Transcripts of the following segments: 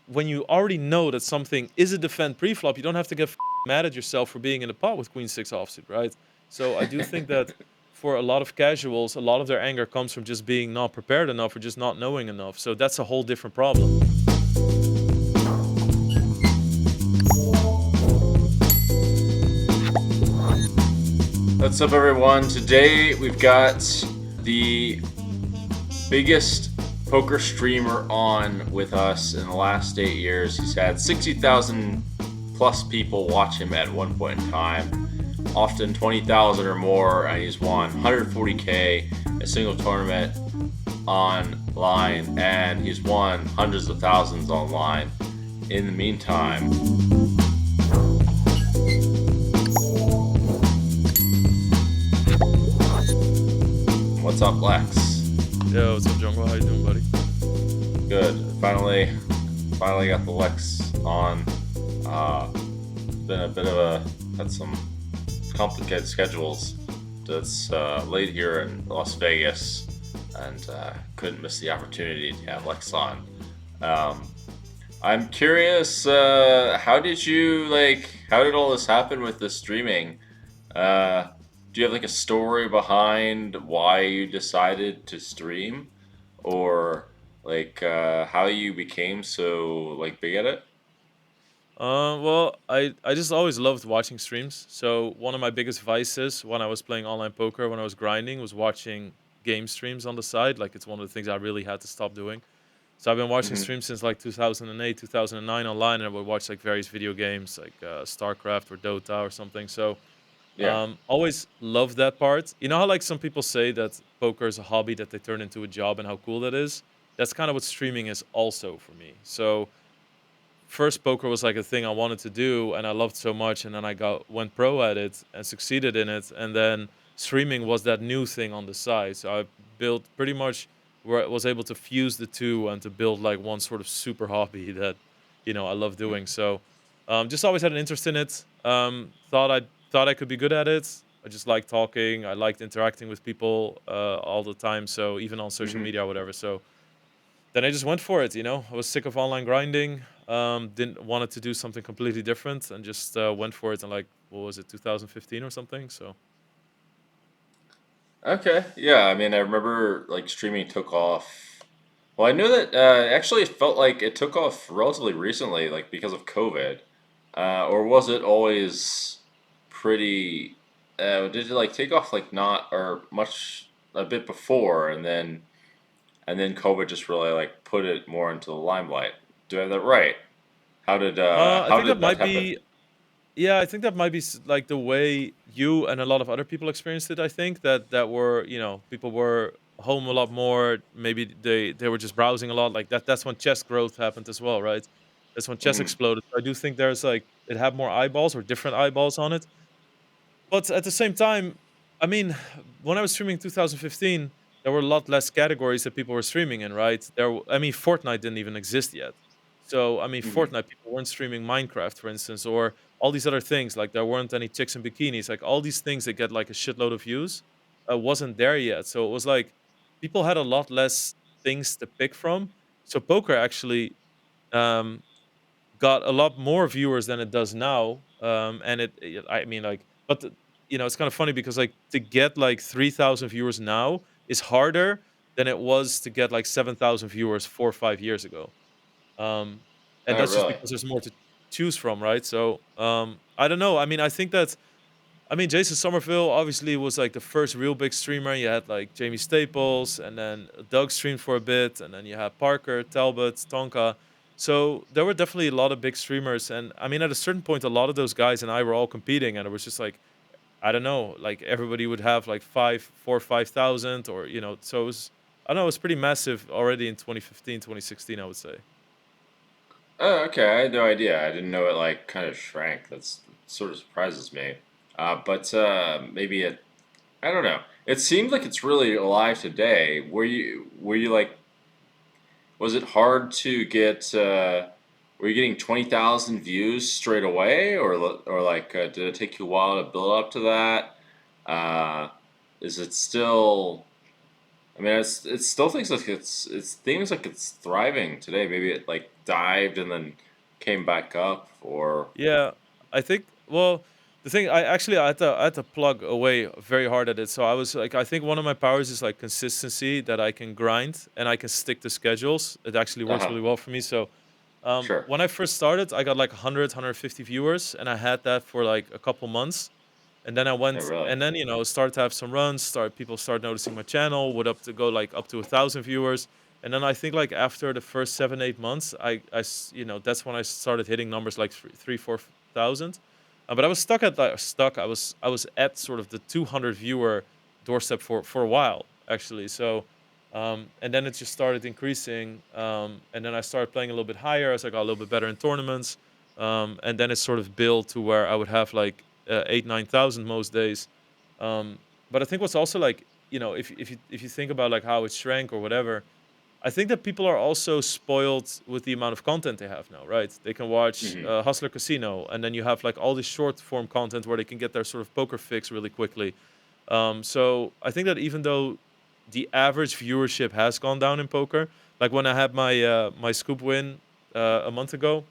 when you already know that something is a defend pre-flop, you don't have to get mad at yourself for being in the pot with queen six offsuit, right? So I do think that for a lot of casuals, a lot of their anger comes from just being not prepared enough or just not knowing enough. So that's a whole different problem. What's up, everyone? Today we've got the biggest poker streamer on with us in the last 8 years. He's had 60,000 plus people watch him at one point in time, often 20,000 or more, and he's won 140K a single tournament online, and he's won hundreds of thousands online in the meantime. What's up, Lex? Yo, what's up, Jungle? How you doing, buddy? Good. Finally got the Lex on. Been a bit of had some complicated schedules. That's late here in Las Vegas, and couldn't miss the opportunity to have Lex on. I'm curious, how did all this happen with the streaming? Do you have like a story behind why you decided to stream, or like how you became so like big at it? Well, I just always loved watching streams. So one of my biggest vices when I was playing online poker, when I was grinding, was watching game streams on the side. Like it's one of the things I really had to stop doing. So I've been watching Mm-hmm. streams since like 2008, 2009 online, and I would watch like various video games like StarCraft or Dota or something. So Yeah. always loved that part. You know how like some people say that poker is a hobby that they turn into a job, and how cool that is? That's kind of what streaming is also for me. So first poker was like a thing I wanted to do and I loved so much, and then I went pro at it and succeeded in it, and then streaming was that new thing on the side. So I built pretty much where I was able to fuse the two and to build like one sort of super hobby that I love doing. So just always had an interest in it. Thought I could be good at it. I just liked talking. I liked interacting with people all the time. So even on social Mm-hmm. media or whatever. So then I just went for it. I was sick of online grinding. Didn't wanted to do something completely different, and just went for it in like what was it, 2015 or something. So Okay. Yeah. I mean, I remember like streaming took off. Well, I know that actually it felt like it took off relatively recently, like because of COVID, or was it always pretty? Did it like take off like not or much a bit before, and then COVID just really like put it more into the limelight? Do I have that right? I How think that did that might happen? be yeah, I think that might be like the way you and a lot of other people experienced it. I think that were people were home a lot more. Maybe they were just browsing a lot. Like that's when chess growth happened as well, right? That's when chess Mm-hmm. exploded. I do think there's like it had more eyeballs or different eyeballs on it. But at the same time, I mean, when I was streaming 2015, there were a lot less categories that people were streaming in, right? I mean, Fortnite didn't even exist yet. So, I mean, Mm-hmm. Fortnite people weren't streaming Minecraft, for instance, or all these other things. Like there weren't any chicks in bikinis. Like all these things that get like a shitload of views, wasn't there yet. So it was like people had a lot less things to pick from. So poker actually um, got a lot more viewers than it does now. And I mean, like, but it's kind of funny because like to get like 3,000 viewers now is harder than it was to get like 7,000 viewers 4 or 5 years ago. Um, and Oh, that's just really? because there's more to choose from, right? So I don't know. I mean, Jason Somerville obviously was like the first real big streamer. You had like Jamie Staples, and then Doug streamed for a bit, and then you had Parker, Talbot, Tonka. So there were definitely a lot of big streamers, and I mean, at a certain point, a lot of those guys and I were all competing, and it was just like I don't know, like everybody would have like 5,000, or So it was I don't know, it was pretty massive already in 2015, 2016, I would say. Oh, okay. I had no idea. I didn't know it like kind of shrank. That's sort of surprises me. But maybe it. I don't know. It seems like it's really alive today. Were you like? Was it hard to get? Were you getting 20,000 views straight away, or like did it take you a while to build up to that? Uh, is it still? I mean, it still thinks like it's things like it's thriving today. Maybe it like dived and then came back up, or Yeah, I think. Well, the thing I had to plug away very hard at it. So I was like, I think one of my powers is like consistency, that I can grind and I can stick to schedules. It actually works uh-huh, really well for me. So sure, when I first started, I got like 100, viewers, and I had that for like a couple months. And then I yeah, went, really, and then started to have some runs. People start noticing my channel. Would up to go like up to 1,000 viewers, and then I think like after the first 7, 8 months, that's when I started hitting numbers like 4,000. But I was stuck at that stuck. I was at sort of the 200 viewer doorstep for a while actually. So and then it just started increasing, and then I started playing a little bit higher as I got a little bit better in tournaments, and then it sort of built to where I would have like 8, 9,000 most days. But I think what's also like, if you think about like how it shrank or whatever, I think that people are also spoiled with the amount of content they have now, right? They can watch hmm Hustler Casino, and then you have like all this short form content where they can get their sort of poker fix really quickly. So I think that even though the average viewership has gone down in poker, like when I had my scoop win a month ago,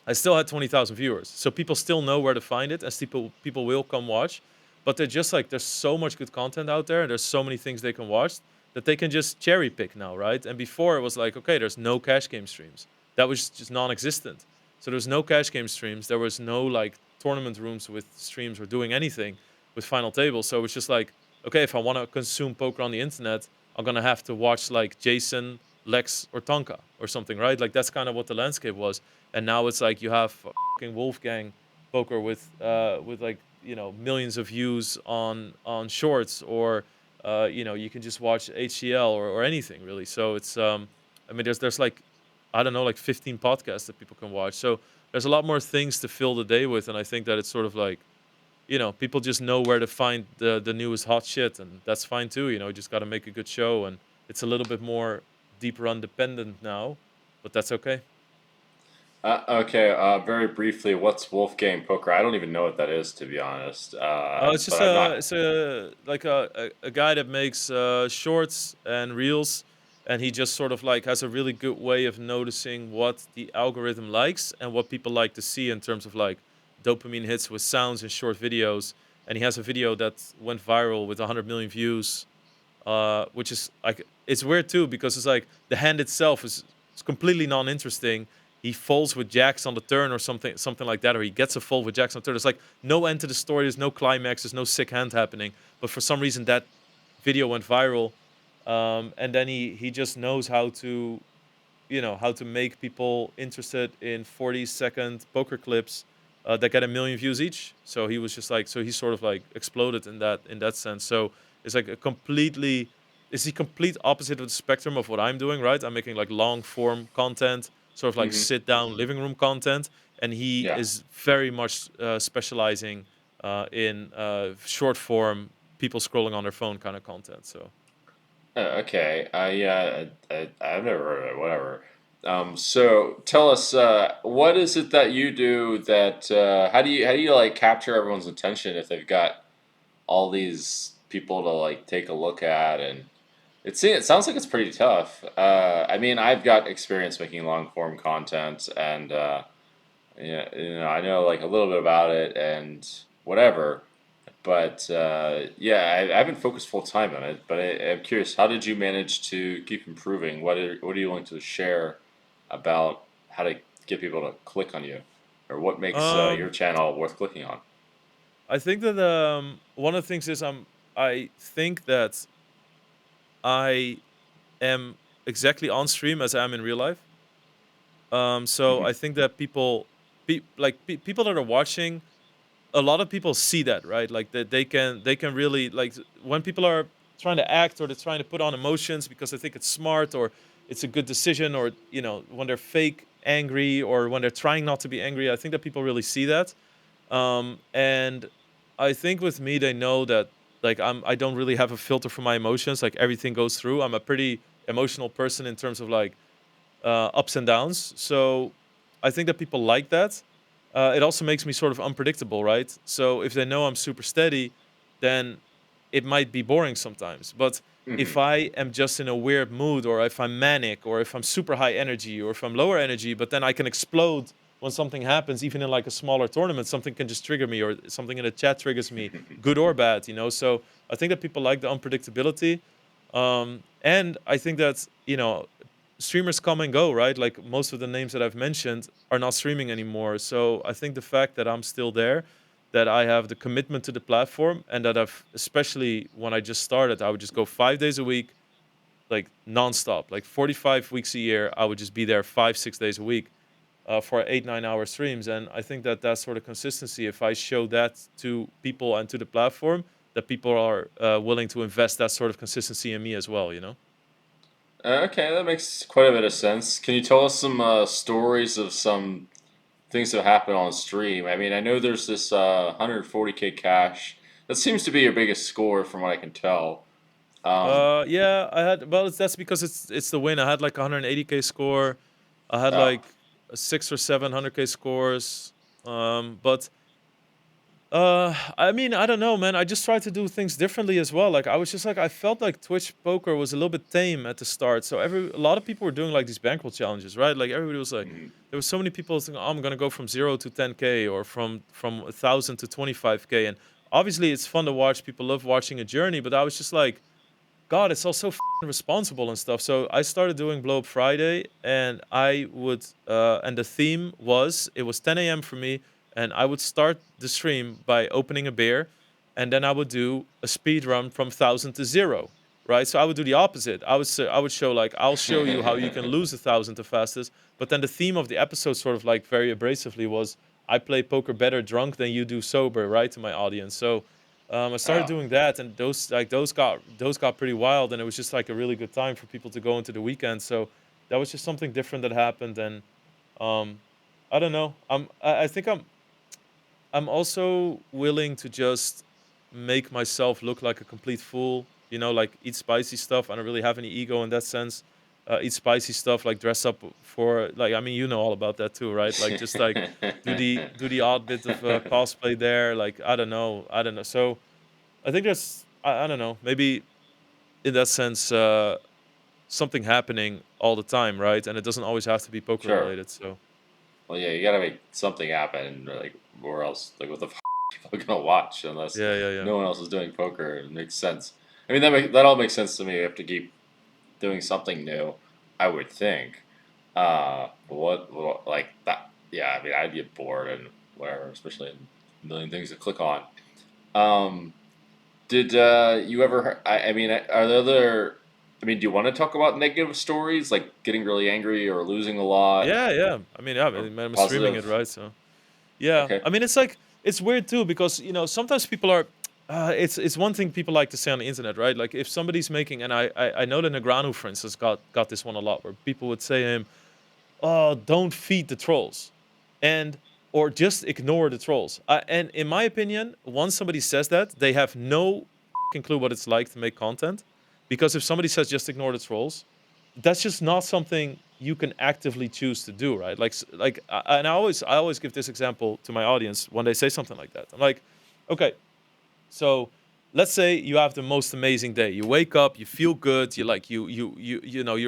I still had 20,000 viewers. So people still know where to find it, as people will come watch. But they're just like, there's so much good content out there, and there's so many things they can watch that they can just cherry pick now, right? And before it was like, okay, there's no cash game streams. That was just non-existent. So there's no cash game streams. There was no like tournament rooms with streams or doing anything with final tables. So it's just like, okay, if I want to consume poker on the internet, I'm gonna have to watch like Jason, Lex, or Tonka or something, right? Like that's kind of what the landscape was. And now it's like you have fucking Wolfgang poker with like millions of views on shorts, or you can just watch HCL or anything really. So it's I mean there's like, I don't know, like 15 podcasts that people can watch. So there's a lot more things to fill the day with, and I think that it's sort of like, people just know where to find the newest hot shit, and that's fine too. You just got to make a good show, and it's a little bit more deep run dependent now, but that's okay. okay. Very briefly, what's Wolfgang Poker? I don't even know what that is, to be honest. It's But just I'm not. a guy that makes shorts and reels, and he just sort of like has a really good way of noticing what the algorithm likes and what people like to see in terms of like dopamine hits with sounds and short videos. And he has a video that went viral with 100 million views, which is like, it's weird too because it's like the hand itself is completely non-interesting. He folds with jacks on the turn or something like that, or he gets a fold with jacks on the turn. There's like no end to the story. There's no climax. There's no sick hand happening. But for some reason, that video went viral, and then he just knows how to make people interested in 40-second poker clips that get a million views each. So he was just like, so he sort of like exploded in that sense. So it's like it's the complete opposite of the spectrum of what I'm doing, right? I'm making like long form content, sort of like hmm sit down living room content, and he Yeah. is very much specializing in short form, people scrolling on their phone kind of content. So Okay. I've never heard of it. Whatever. So tell us, what is it that you do that? How do you like capture everyone's attention if they've got all these people to like take a look at, and it sounds like it's pretty tough. I mean, I've got experience making long form content, and yeah, I know like a little bit about it and whatever. But yeah, I haven't focused full time on it. But I'm curious, how did you manage to keep improving? What are you willing to share about how to get people to click on you, or what makes your um, channel worth clicking on? I think that one of the things is I think that I am exactly on stream as I am in real life. So hmm I think that people that are watching, a lot of people see that, right? Like that they can really like when people are trying to act or they're trying to put on emotions because they think it's smart or it's a good decision, or when they're fake angry or when they're trying not to be angry. I think that people really see that. And I think with me, they know that like I don't really have a filter for my emotions. Like everything goes through. I'm a pretty emotional person in terms of like ups and downs. So I think that people like that. It also makes me sort of unpredictable, right? So if they know I'm super steady, then it might be boring sometimes. But if Hmm. I am just in a weird mood, or if I'm manic, or if I'm super high energy, or if I'm lower energy, but then I can explode when something happens, even in like a smaller tournament, something can just trigger me, or something in the chat triggers me, good or bad, you know? So I think that people like the unpredictability. And I think that, streamers come and go, right? Like most of the names that I've mentioned are not streaming anymore. So I think the fact that I'm still there, that I have the commitment to the platform, and that I've, especially when I just started, I would just go 5 days a week, like nonstop, like 45 weeks a year. I would just be there 5, 6 days a week for 8, 9 hour streams. And I think that that sort of consistency, if I show that to people and to the platform, that people are willing to invest that sort of consistency in me as well, you know? Okay, that makes quite a bit of sense. Can you tell us some stories of some things that happen on stream? I mean, I know there's this 140K cash. That seems to be your biggest score from what I can tell. Yeah, I had. Well, that's because it's the win. I had like 180K score. I had Oh, like a 6 or 700K scores. But I mean, I don't know, man. I just tried to do things differently as well. Like I was just like, I felt like Twitch poker was a little bit tame at the start. So a lot of people were doing like these bankroll challenges, right? Like everybody was like, mhm. there were so many people saying, oh, I'm gonna go from 0 to 10K, or from 1,000 to 25K. And obviously, it's fun to watch. People love watching a journey. But I was just like, God, it's also responsible and stuff. So I started doing Blow Up Friday, and I would, and the theme was, it was 10 a.m. for me, and I would start the stream by opening a beer, and then I would do a speed run from 1,000 to 0, right? So I would do the opposite. I would show like, I'll show you how you can lose 1,000 the fastest. But then the theme of the episode, sort of like very abrasively, was I play poker better drunk than you do sober, right, to my audience. So I started Oh, doing that, and those got pretty wild, and it was just like a really good time for people to go into the weekend. So that was just something different that happened, and um, I don't know. I think I'm also willing to just make myself look like a complete fool. You know, like eat spicy stuff. I don't really have any ego in that sense. Eat spicy stuff, like dress up for, like, I mean, you know all about that too, right? Like just like do the odd bit of cosplay there. Like I don't know. So I think there's I don't know, maybe in that sense, something happening all the time, right? And it doesn't always have to be poker sure. related. So Well, yeah, you gotta make something happen, like, or else, like, what the people gonna watch unless yeah, yeah, yeah. no one else is doing poker? It makes sense. I mean, that all makes sense to me. You have to keep doing something new, I would think. What like that? Yeah, I mean, I'd get bored and whatever, especially a million things to click on. Um, did you ever? I mean, are there other? I mean, do you want to talk about negative stories, like getting really angry or losing a lot, Yeah, yeah. I mean, yeah, I or mean, I'm streaming it, positive? right? So yeah, Okay. I mean, it's like it's weird too, because sometimes people are. It's one thing people like to say on the internet, right? Like if somebody's making, and I know that Negranu, for instance, got this one a lot, where people would say to him, "Oh, don't feed the trolls," and or just ignore the trolls. And in my opinion, once somebody says that, they have no fucking clue what it's like to make content. Because if somebody says just ignore the trolls, that's just not something you can actively choose to do, right? And I always give this example to my audience when they say something like that. I'm like, okay, so let's say you have the most amazing day. You wake up, you feel good. You like you're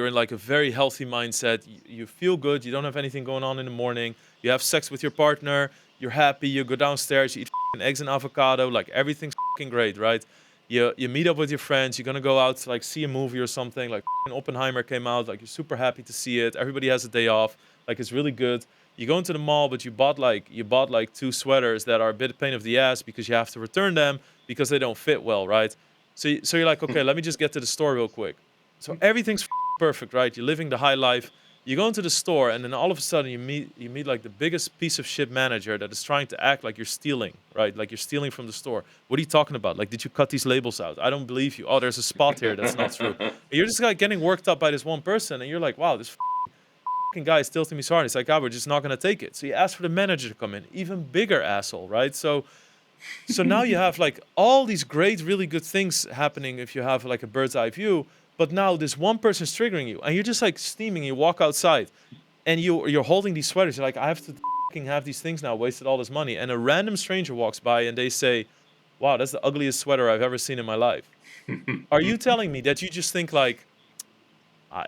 in like a very healthy mindset. You feel good. You don't have anything going on in the morning. You have sex with your partner. You're happy. You go downstairs. You eat eggs and avocado. Like everything's great, right? You meet up with your friends. You're gonna go out to like see a movie or something. Like Oppenheimer came out. Like you're super happy to see it. Everybody has a day off. Like it's really good. You go into the mall, but you bought like two sweaters that are a bit pain of the ass because you have to return them because they don't fit well, right? So you're like, okay, let me just get to the store real quick. So everything's perfect, right? You're living the high life. You go into the store, and then all of a sudden you meet like the biggest piece of shit manager that is trying to act like you're stealing, right? Like you're stealing from the store. What are you talking about? Like, did you cut these labels out? I don't believe you. Oh, there's a spot here that's not true. And you're just like getting worked up by this one person, and you're like, wow, this fucking guy is tilting me so hard. It's like, we're just not gonna take it. So you ask for the manager to come in, even bigger asshole, right? So now you have like all these great, really good things happening if you have like a bird's eye view. But now this one person's triggering you, and you're just like steaming. You walk outside, and you're holding these sweaters. You're like, I have to fucking have these things now. Wasted all this money, and a random stranger walks by, and they say, wow, that's the ugliest sweater I've ever seen in my life. Are you telling me that you just think like,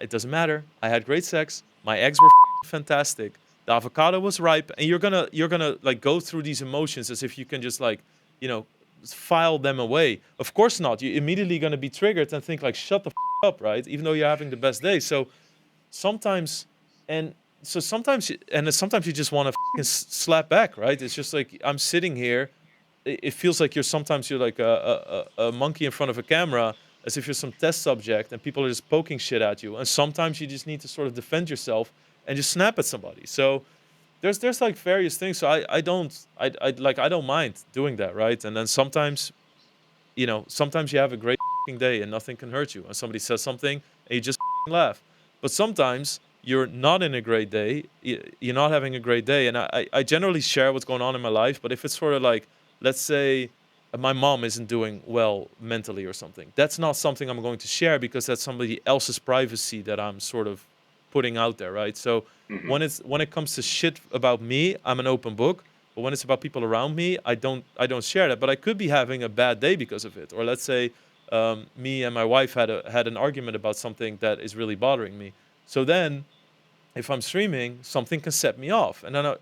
it doesn't matter. I had great sex. My eggs were fantastic. The avocado was ripe, and you're gonna like go through these emotions as if you can just like, you know, file them away. Of course not. You're immediately gonna be triggered and think like, shut the up, right? Even though you're having the best day. So sometimes, and so sometimes, and then sometimes you just want to slap back, right? It's just like I'm sitting here. It feels like you're like a monkey in front of a camera, as if you're some test subject, and people are just poking shit at you. And sometimes you just need to sort of defend yourself and just snap at somebody. So there's like various things. So I don't mind doing that, right? And then sometimes, sometimes you have a great day and nothing can hurt you, and somebody says something and you just laugh. But sometimes you're not in a great day, you're not having a great day, and I generally share what's going on in my life. But if it's sort of like, let's say, my mom isn't doing well mentally or something, that's not something I'm going to share because that's somebody else's privacy that I'm sort of putting out there, right? So Hmm. when it comes to shit about me, I'm an open book. But when it's about people around me, I don't share that. But I could be having a bad day because of it. Or let's say, me and my wife had an argument about something that is really bothering me. So then, if I'm streaming, something can set me off, and then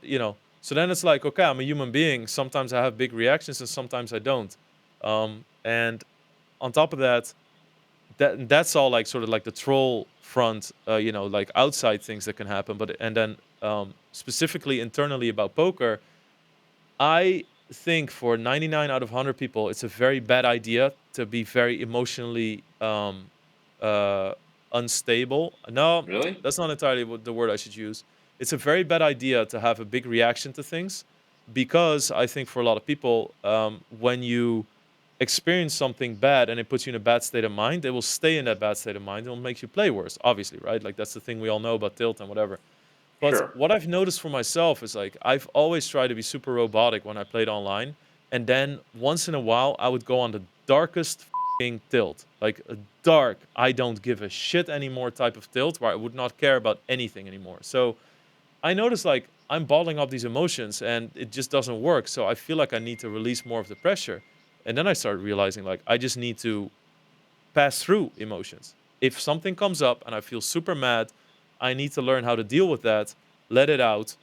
so then it's like, okay, I'm a human being. Sometimes I have big reactions, and sometimes I don't. And on top of that, that's all like sort of like the troll front, like outside things that can happen. But and then, specifically internally about poker, I think for 99 out of 100 people, it's a very bad idea to be very emotionally, uh, unstable. No, Really? that's not entirely what the word I should use. It's a very bad idea to have a big reaction to things, because I think for a lot of people, when you experience something bad and it puts you in a bad state of mind, they will stay in that bad state of mind. It'll make you play worse, obviously, right? Like that's the thing we all know about tilt and whatever. But Sure. what I've noticed for myself is like I've always tried to be super robotic when I played online, and then once in a while I would go on the darkest tilt, like a dark, I don't give a shit anymore type of tilt where I would not care about anything anymore. So I noticed like I'm bottling up these emotions and it just doesn't work. So I feel like I need to release more of the pressure. And then I started realizing like I just need to pass through emotions. If something comes up and I feel super mad, I need to learn how to deal with that, let it out,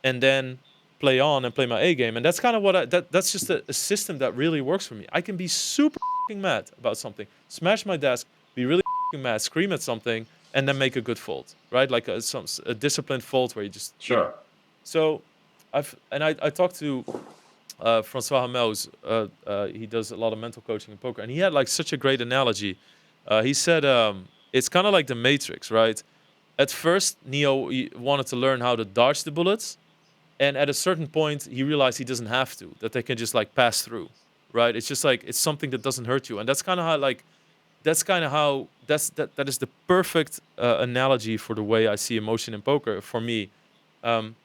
and then play on and play my A game. And that's kind of that's just a system that really works for me. I can be super mad about something, smash my desk, be really mad, scream at something, and then make a good fold, right? Like a disciplined fold where you just, Sure. So I talked to, Francois Hamels. He does a lot of mental coaching in poker, and he had like such a great analogy. He said, it's kind of like the Matrix, right? At first, Neo wanted to learn how to dodge the bullets, and at a certain point, he realized he doesn't have to; that they can just like pass through, right? It's just like it's something that doesn't hurt you, and that's kind of how like that's kind of how that is the perfect, analogy for the way I see emotion in poker. For me, um,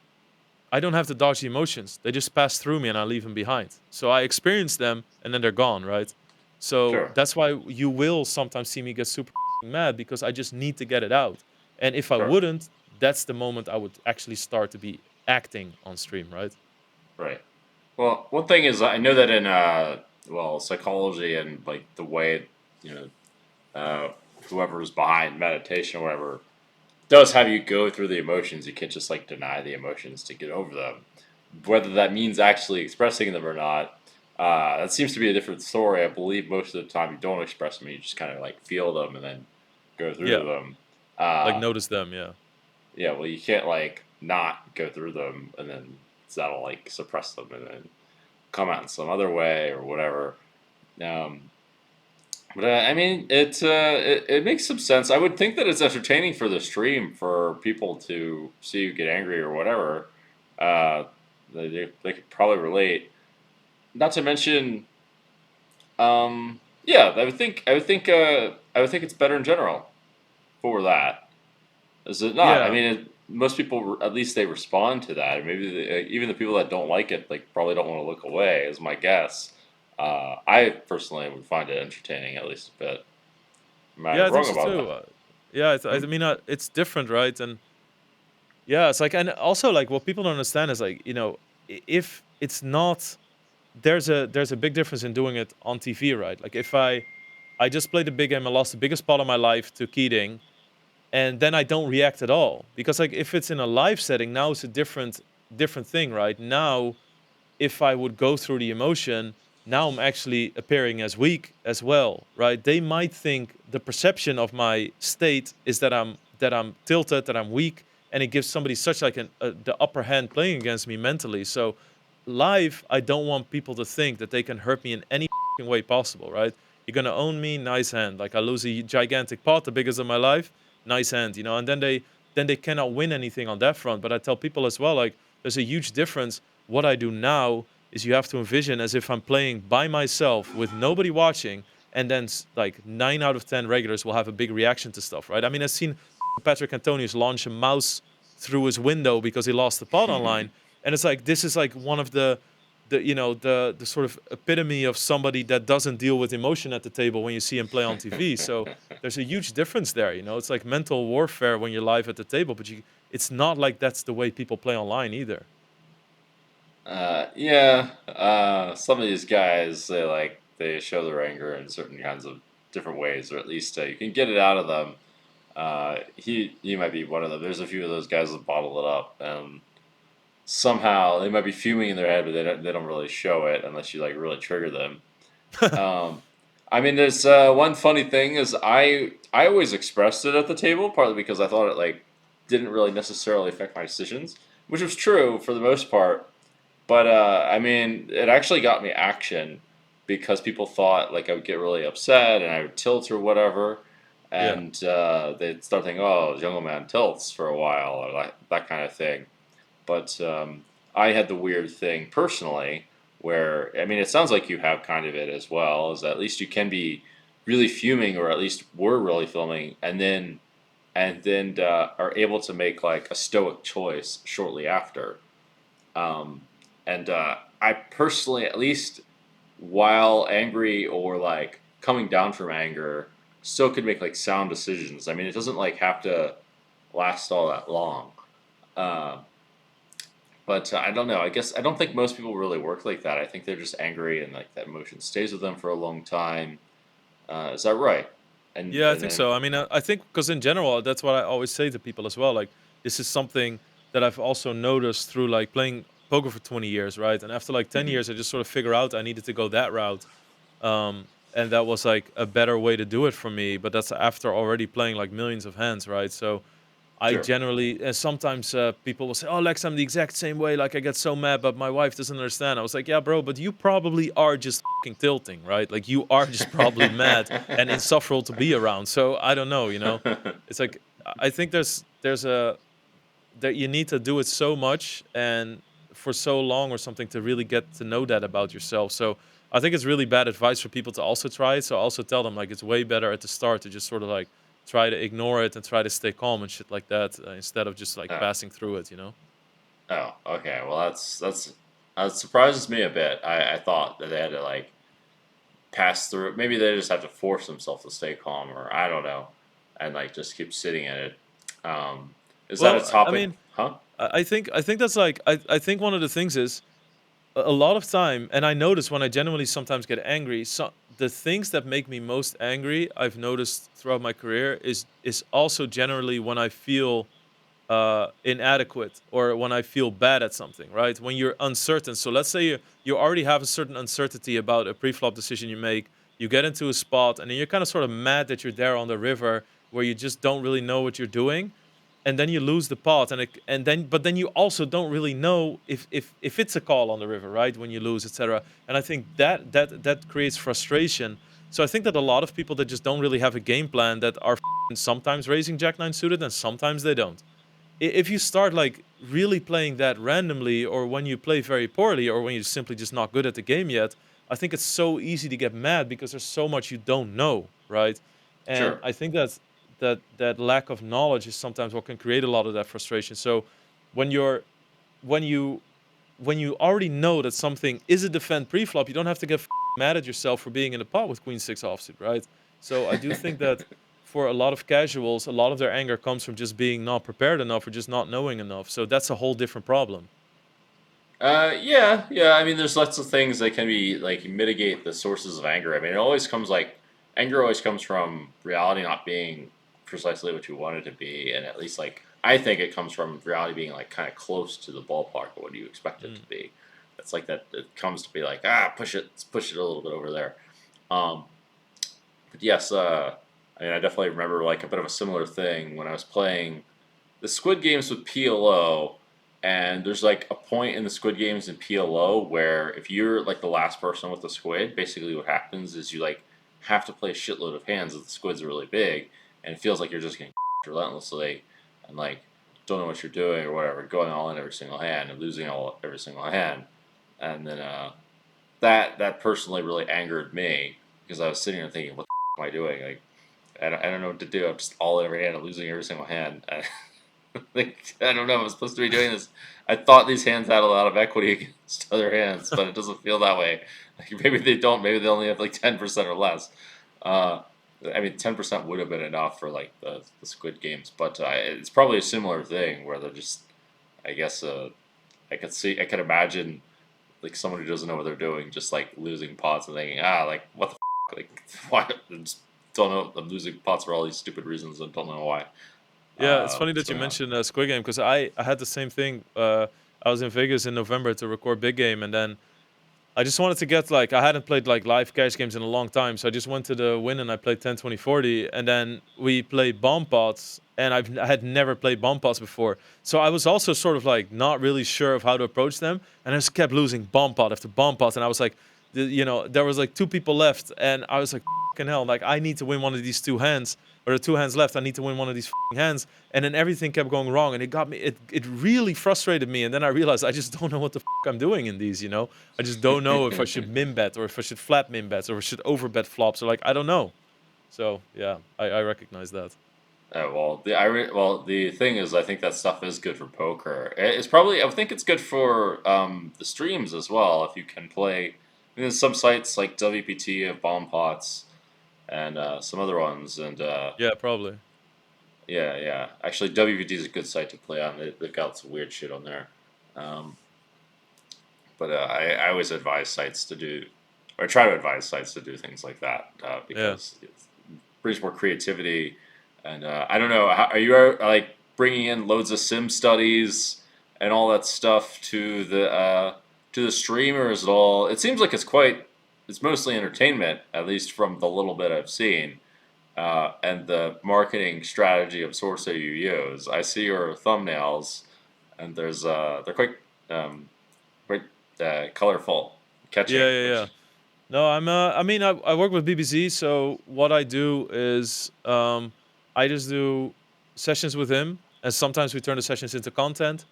I don't have to dodge the emotions. They just pass through me and I leave them behind. So I experience them and then they're gone, right? So Sure. that's why you will sometimes see me get super mad, because I just need to get it out. And if I Sure. wouldn't, that's the moment I would actually start to be acting on stream, right? Right. Well, one thing is I know that in psychology and like the way you know uh, whoever's behind meditation or whatever does have you go through the emotions. You can't just like deny the emotions to get over them. Whether that means actually expressing them or not, that seems to be a different story. I believe most of the time you don't express them; you just kind of like feel them and then go through Yeah. them. Like Uh, notice them, yeah. yeah, well, you can't like not go through them and then that'll like suppress them and then come out in some other way or whatever. Um, but I mean, it makes some sense. I would think that it's entertaining for the stream for people to see you get angry or whatever. Uh, they could probably relate. Not to mention, yeah, I would think it's better in general for that. Is it not? I Yeah. mean, most people at least they respond to that. Maybe even the people that don't like it, like probably don't want to look away. Is my guess. I personally would find it entertaining at least a bit. Am I Yeah, I think wrong so about too. that? Yeah, I Hmm? mean, it's different, right? And yeah, it's like, and also like what people don't understand is like, if it's not there's a big difference in doing it on TV, right? Like if I just played a big game, I lost the biggest pot of my life to Keating, and then I don't react at all because like if it's in a live setting, now it's a different thing, right? Now if I would go through the emotion, now I'm actually appearing as weak as well, right? They might think the perception of my state is that I'm tilted, that I'm weak, and it gives somebody such like the upper hand playing against me mentally. So live, I don't want people to think that they can hurt me in any way possible, right? You're gonna own me, nice hand. Like I lose a gigantic pot, the biggest of my life, nice hand, and then they cannot win anything on that front. But I tell people as well, like there's a huge difference. What I do now is you have to envision as if I'm playing by myself with nobody watching, and then like 9 out of 10 regulars will have a big reaction to stuff, right? I mean, I've seen Patrick Antonius launch a mouse through his window because he lost the pot online, and it's like this is like one of the sort of epitome of somebody that doesn't deal with emotion at the table when you see him play on TV. So there's a huge difference there. It's like mental warfare when you're live at the table, but it's not like that's the way people play online either. Yeah. Some of these guys, they show their anger in certain kinds of different ways, or at least you can get it out of them. He might be one of them. There's a few of those guys that bottle it up, and somehow they might be fuming in their head, but they don't really show it unless you like really trigger them. Um, I mean, there's one funny thing is I always expressed it at the table, partly because I thought it like didn't really necessarily affect my decisions, which was true for the most part. But I mean, it actually got me action because people thought like I would get really upset and I would tilt or whatever, Yeah. and they'd start thinking, "Oh, Jungle Man tilts for a while," or like that kind of thing. But I had the weird thing personally where, I mean, it sounds like you have kind of it as well, is that at least you can be really fuming, or at least were really filming, and then are able to make like a stoic choice shortly after. Um, and I personally, at least while angry or like coming down from anger, still could make like sound decisions. I mean, it doesn't like have to last all that long. Uh, but I don't know. I guess I don't think most people really work like that. I think they're just angry, and like that emotion stays with them for a long time. Is that right? And Yeah, I and think then so. I mean, I think because in general, that's what I always say to people as well. Like, this is something that I've also noticed through like playing poker for 20 years, right? And after like 10 Mhm. years, I just sort of figure out I needed to go that route. And that was like a better way to do it for me. But that's after already playing like millions of hands, right? So I Sure. generally, and sometimes people will say, "Oh, Lex, I'm the exact same way. Like, I get so mad, but my wife doesn't understand." I was like, "Yeah, bro, but you probably are just fucking tilting, right? Like, you are just probably mad and insufferable to be around." So I don't know. It's like I think there's a that you need to do it so much and for so long or something to really get to know that about yourself. So I think it's really bad advice for people to also try it. So I also tell them like it's way better at the start to just sort of like try to ignore it and try to stay calm and shit like that instead of just like Oh, passing through it. oh, okay. Well, that's that surprises me a bit. I thought that they had to like pass through. Maybe they just have to force themselves to stay calm, or I don't know, and like just keep sitting in it. Um, is that a Well, I topic? mean, Huh? I think that's like I think one of the things is a lot of time, and I notice when I genuinely sometimes get angry, so the things that make me most angry, I've noticed throughout my career, is also generally when I feel inadequate or when I feel bad at something, right? When you're uncertain. So let's say you already have a certain uncertainty about a pre-flop decision you make. You get into a spot and then you're kind of sort of mad that you're there on the river where you just don't really know what you're doing, and then you lose the pot, and then but then you also don't really know if it's a call on the river, right? When you lose, etc. And I think that creates frustration. So I think that a lot of people that just don't really have a game plan that are sometimes raising Jack Nine suited and sometimes they don't. If you start like really playing that randomly or when you play very poorly or when you're simply just not good at the game yet, I think it's so easy to get mad because there's so much you don't know, right? And Sure. I think that lack of knowledge is sometimes what can create a lot of that frustration. So when you're when you when you already know that something is a defend pre-flop, you don't have to get mad at yourself for being in the pot with queen six offsuit, right? So I do think that for a lot of casuals, a lot of their anger comes from just being not prepared enough or just not knowing enough. So that's a whole different problem. Yeah. I mean, there's lots of things that can be like mitigate the sources of anger. I mean, it always comes like anger always comes from reality not being precisely what you want it to be, and at least like I think it comes from reality being like kind of close to the ballpark of what you expect it to Mm. be. It's like that. It comes to be like push it, let's push it a little bit over there. Um, but yes, I mean, I definitely remember like a bit of a similar thing when I was playing the Squid Games with PLO, and there's like a point in the Squid Games in PLO where if you're like the last person with the squid, basically what happens is you like have to play a shitload of hands if the squids are really big, and it feels like you're just getting relentlessly and like don't know what you're doing or whatever, going all in every single hand and losing every single hand, and then that personally really angered me because I was sitting there thinking, what the am I doing? Like I don't know what to do. I'm just all in every hand. I'm losing every single hand. Like I don't know. I'm supposed to be doing this. I thought these hands had a lot of equity against other hands, but it doesn't feel that way. Like maybe they don't. Maybe they only have like 10% or less. Uh, I mean, 10% would have been enough for like the Squid Games, but it's probably a similar thing where they're just. I guess I could imagine like someone who doesn't know what they're doing, just like losing pots and thinking, like what the like why? I just don't know. I'm losing pots for all these stupid reasons and don't know why. Yeah, it's funny What's that you going on? mentioned Squid Game because I had the same thing. I was in Vegas in November to record Big Game, and then I just wanted to get like I hadn't played like live cash games in a long time, so I just went to the win and I played 10, 20, 40, and then we played bomb pots, and I had never played bomb pots before, so I was also sort of like not really sure of how to approach them, and I just kept losing bomb pot after bomb pot, and I was like, there was like two people left, and I was like, fucking hell, like I need to win one of these two hands. Or the two hands left, I need to win one of these hands, and then everything kept going wrong, and it got me. It really frustrated me, and then I realized I just don't know what the I'm doing in these. I just don't know if I should min bet or if I should flat min bet or I should over bet flops or like I don't know. So yeah, I recognize that. Well, the thing is, I think that stuff is good for poker. It's probably I think it's good for the streams as well if you can play. There's some sites like WPT have bomb pots and some other ones, and Yeah, probably. yeah. Actually, WPT is a good site to play on. They've got some weird shit on there. Um, but I always advise sites to do, or try to advise sites to do things like that Yeah. because it brings more creativity. And I don't know, are you like bringing in loads of sim studies and all that stuff to the streamers at all? It seems like it's mostly entertainment, at least from the little bit I've seen. And the marketing strategy of sorts that you use. I see your thumbnails, and they're quite colorful, Yeah, catching. yeah, yeah. Which No, I mean, I work with BBC, so what I do is I just do sessions with him, and sometimes we turn the sessions into content.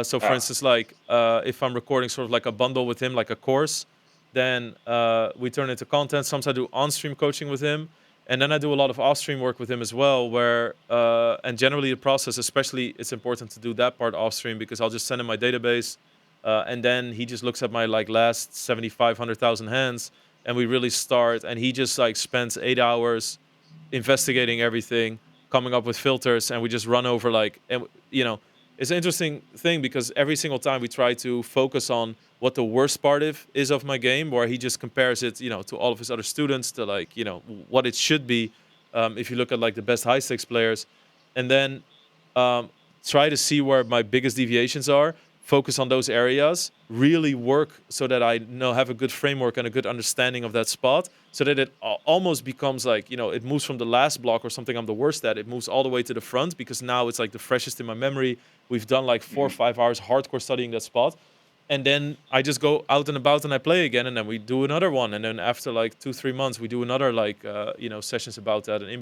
So, for ah instance, like if I'm recording sort of like a bundle with him, like a course, then we turn it into content. Sometimes I do on-stream coaching with him, and then I do a lot of off-stream work with him as well. Where and generally the process, especially, it's important to do that part off-stream because I'll just send him my database and then he just looks at my like last 7,500,000 hands, and we really start. And he just like spends 8 hours investigating everything, coming up with filters, and we just run over like, and it's an interesting thing because every single time we try to focus on what the worst part is of my game, where he just compares it, to all of his other students, to like, what it should be. If you look at like the best high stakes players, and then um, try to see where my biggest deviations are, focus on those areas, really work so that I know have a good framework and a good understanding of that spot, so that it almost becomes like, it moves from the last block or something I'm the worst at, it moves all the way to the front because now it's like the freshest in my memory. We've done like 4 or 5 hours hardcore studying that spot, and then I just go out and about and I play again, and then we do another one, and then after like 2 3 months we do another like sessions about that, and in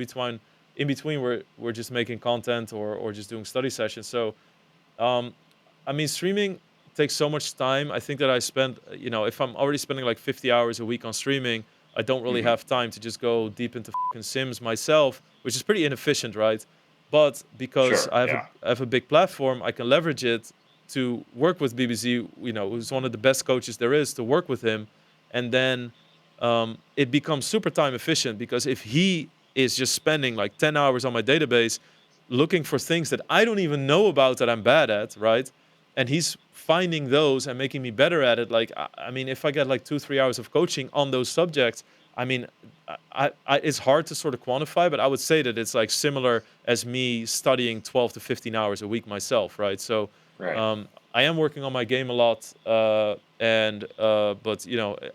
between we're just making content or just doing study sessions. So um I mean, streaming takes so much time. I think that I spend, if I'm already spending like 50 hours a week on streaming, I don't really mhm. have time to just go deep into fucking Sims myself, which is pretty inefficient, right? But because Sure, I yeah. have a big platform, I can leverage it to work with BBC, who's one of the best coaches there is, to work with him. And then it becomes super time efficient because if he is just spending like 10 hours on my database looking for things that I don't even know about that I'm bad at, right? and he's finding those and making me better at it. Like, I mean, if I get like 2-3 hours of coaching on those subjects, I mean, it's hard to sort of quantify, but I would say that it's like similar as me studying 12 to 15 hours a week myself, right? So Right. I am working on my game a lot, and but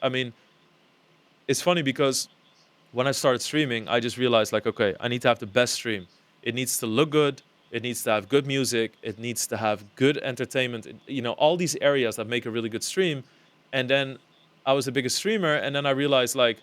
I mean, it's funny because when I started streaming, I just realized like, okay, I need to have the best stream. It needs to look good. It needs to have good music. It needs to have good entertainment. All these areas that make a really good stream. And then I was the biggest streamer, and then I realized like,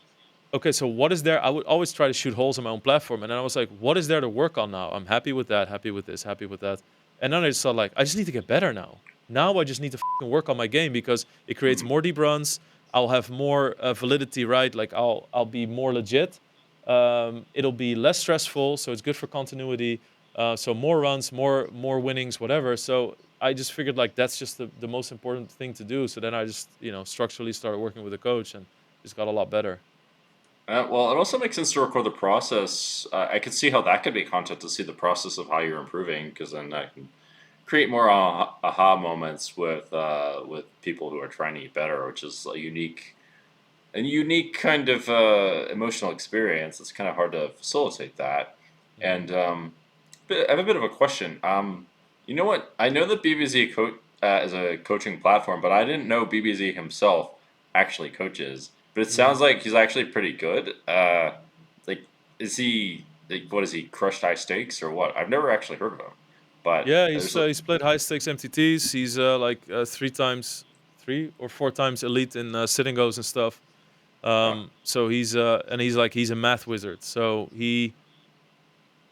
okay, so what is there? I would always try to shoot holes in my own platform, and then I was like, what is there to work on now? I'm happy with that. Happy with this. Happy with that. And then I just thought like, I just need to get better now. Now I just need to work on my game because it creates Mhm. more deep runs. I'll have more validity, right? Like I'll be more legit. It'll be less stressful, so it's good for continuity. So more runs, more winnings, whatever. So I just figured like that's just the most important thing to do. So then I just structurally started working with a coach and just got a lot better. Well, it also makes sense to record the process. I could see how that could be content to see the process of how you're improving, because then that can create more aha moments with people who are trying to get better, which is a unique kind of emotional experience. It's kind of hard to facilitate that. Mhm. And I have a bit of a question. You know what? I know that BBZ is a coaching platform, but I didn't know BBZ himself actually coaches. But it Mhm. sounds like he's actually pretty good. Like, is he like what is he crushed high stakes or what? I've never actually heard of him, but Yeah, there's he's played high stakes MTTs. He's like 3 or 4 times elite in sitting goes and stuff. uh, So he's a math wizard. So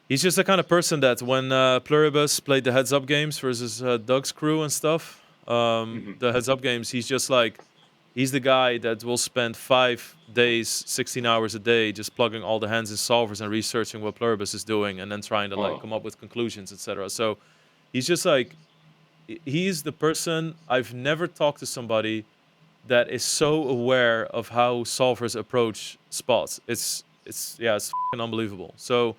he's just the kind of person that when Pluribus played the heads up games versus Doug's crew and stuff, mhm. the heads up games, he's just like he's the guy that will spend 5 days, 16 hours a day, just plugging all the hands in solvers and researching what Pluribus is doing, and then trying to like Whoa, come up with conclusions, etc. So he's just like he's the person I've never talked to somebody that is so aware of how solvers approach spots. It's fucking unbelievable. So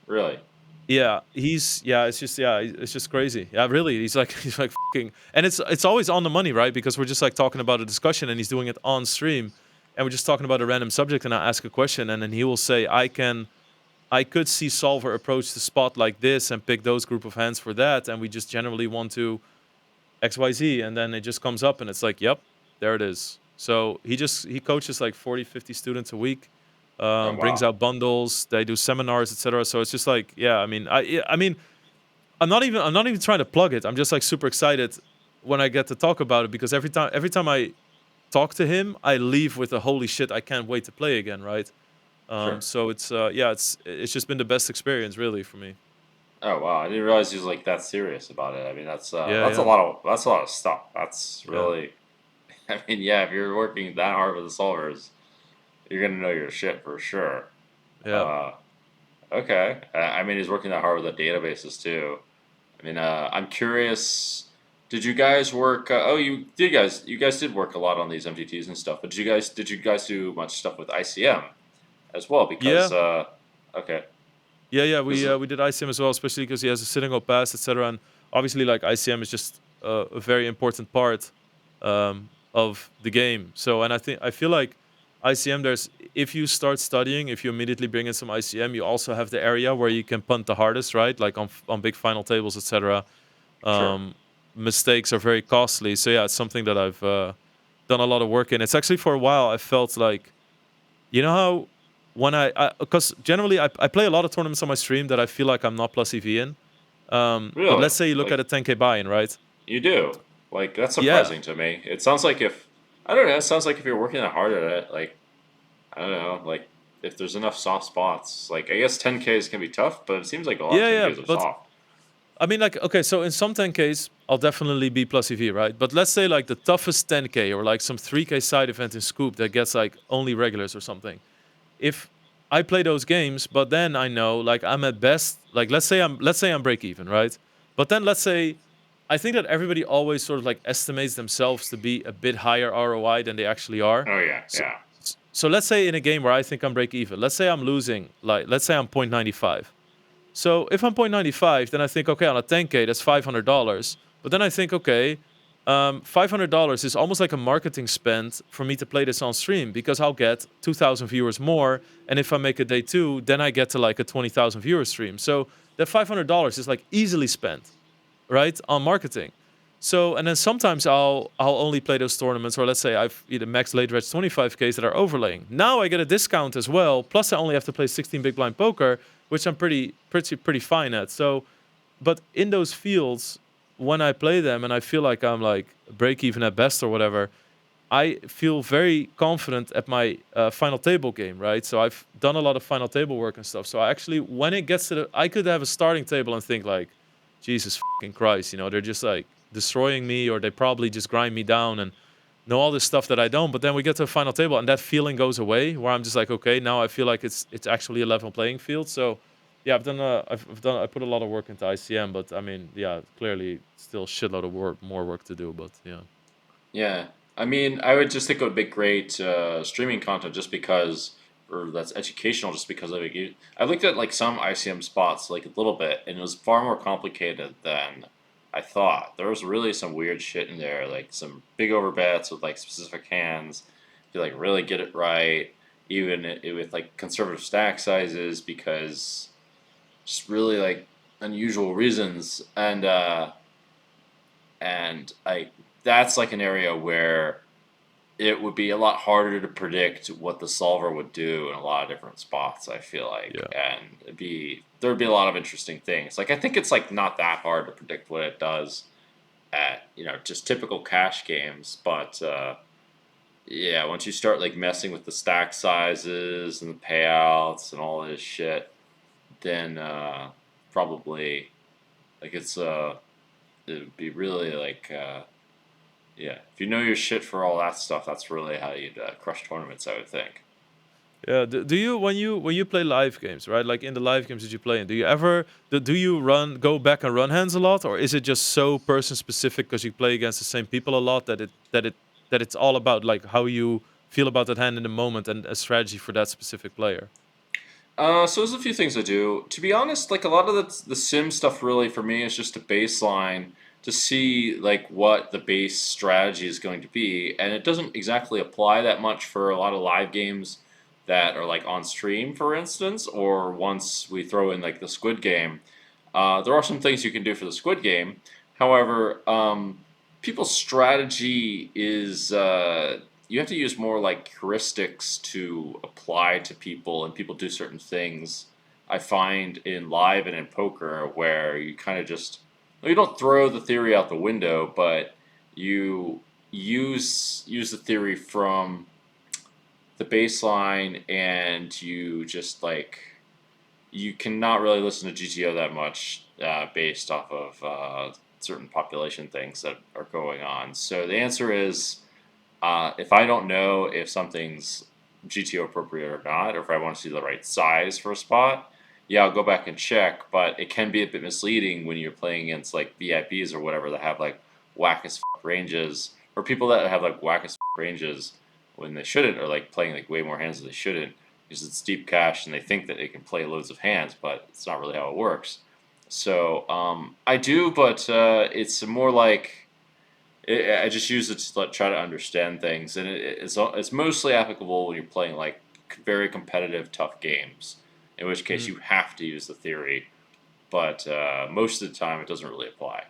really? it's just crazy. Yeah, really. He's like he's like fucking, and it's always on the money, right? Because we're just like talking about a discussion and he's doing it on stream, and we're just talking about a random subject, and I ask a question, and then he will say, I could see solver approach the spot like this and pick those group of hands for that, and we just generally want to XYZ, and then it just comes up and it's like, yep, there it is. So he coaches like 40, 50 students a week, Oh brings wow. out bundles, they do seminars, etc. So it's just like, yeah, I mean, I'm not even trying to plug it. I'm just like super excited when I get to talk about it because every time I talk to him, I leave with a holy shit, I can't wait to play again, right? Sure. So it's just been the best experience really for me. Oh wow, I didn't realize he was like that serious about it. I mean, that's uh, Yeah, that's a yeah, lot of that's a lot of stuff. That's yeah, really, I mean, yeah, if you're working that hard with the solvers, you're gonna know your shit for sure. yeah. Uh, okay. I mean, he's working that hard with the databases too. I mean, I'm curious. Did you guys work? You guys did work a lot on these MTTs and stuff. But did you guys do much stuff with ICM as well? Because Yeah, okay, yeah. because We did ICM as well, especially because he has a sitting up pass, etc. And obviously, like ICM is just a very important part of the game. So, and I feel like ICM, there's if you start studying, if you immediately bring in some ICM, you also have the area where you can punt the hardest, right? Like on big final tables, etc. sure. Um, Mistakes are very costly. So yeah, it's something that I've done a lot of work in. It's actually for a while I felt like how when because generally I play a lot of tournaments on my stream that I feel like I'm not plus EV in. But Really, let's say you look like at a 10K buy-in, right? you do. Like that's Yeah, surprising to me. It sounds like if I don't know. It sounds like if you're working that hard at it, like I don't know, like if there's enough soft spots. Like I guess 10Ks can be tough, but it seems like a lot of yeah. 10Ks are But soft. I mean, like, okay, so in some 10Ks, I'll definitely be plus EV, right? But let's say like the toughest 10K or like some 3K side event in Scoop that gets like only regulars or something. If I play those games, but then I know like I'm at best, like let's say I'm break even, right? But then let's say I think that everybody always sort of like estimates themselves to be a bit higher ROI than they actually are. Oh yeah, So, yeah, so let's say in a game where I think I'm break even, let's say I'm losing, like let's say I'm 0.95. So if I'm 0.95, then I think, okay, on a 10K, that's $500. But then I think, okay, $500 is almost like a marketing spend for me to play this on stream because I'll get 2,000 viewers more, and if I make a day two, then I get to like a 20,000 viewer stream. So that $500 is like easily spent, right, on marketing. So and then sometimes I'll only play those tournaments, or let's say I've either max late reg 25Ks that are overlaying. Now I get a discount as well. Plus I only have to play 16 big blind poker, which I'm pretty fine at. So, but in those fields, when I play them and I feel like I'm like break even at best or whatever, I feel very confident at my final table game, right? So I've done a lot of final table work and stuff. So I actually, when it gets to I could have a starting table and think like, Jesus fucking Christ, they're just like destroying me, or they probably just grind me down and know all this stuff that I don't. But then we get to a final table and that feeling goes away, where I'm just like, okay, now I feel like it's actually a level playing field. So yeah, I put a lot of work into ICM, but I mean, yeah, clearly still shitload of more work to do. But yeah. Yeah, I mean, I would just think it would be great streaming content just because, or that's educational just because of it. I looked at like some ICM spots like a little bit, and it was far more complicated than I thought. There was really some weird shit in there, like some big overbets with like specific hands. To like really get it right, even with like conservative stack sizes because just really like unusual reasons and I that's like an area where it would be a lot harder to predict what the solver would do in a lot of different spots. I feel like, Yeah. and there'd be a lot of interesting things. Like I think it's like not that hard to predict what it does at just typical cash games, but yeah, once you start like messing with the stack sizes and the payouts and all this shit, then probably like it'd be really like yeah, if you know your shit for all that stuff, that's really how you'd crush tournaments, I would think. Yeah. Do you when you play live games, right? Like in the live games that you play in, do you ever do you go back and run hands a lot, or is it just so person specific because you play against the same people a lot that it's all about like how you feel about that hand in the moment and a strategy for that specific player? So there's a few things I do. To be honest, like a lot of the sim stuff really for me is just a baseline to see like what the base strategy is going to be, and it doesn't exactly apply that much for a lot of live games that are like on stream, for instance, or once we throw in like the Squid Game. There are some things you can do for the Squid Game. However, people's strategy is you have to use more like heuristics to apply to people, and people do certain things. I find in live and in poker where you kind of just you don't throw the theory out the window, but you use the theory from the baseline, and you just like you cannot really listen to GTO that much based off of certain population things that are going on. So the answer is if I don't know if something's GTO appropriate or not, or if I want to see the right size for a spot, yeah, I'll go back and check. But it can be a bit misleading when you're playing against like VIPs or whatever that have like whack as ranges, or people that have like whack as ranges when they shouldn't, or like playing like way more hands than they shouldn't because it's deep cash and they think that they can play loads of hands, but it's not really how it works. So I do, but it's more like I just use it to try to understand things, and it's mostly applicable when you're playing like very competitive, tough games. In which case, Mm. you have to use the theory, but most of the time, it doesn't really apply.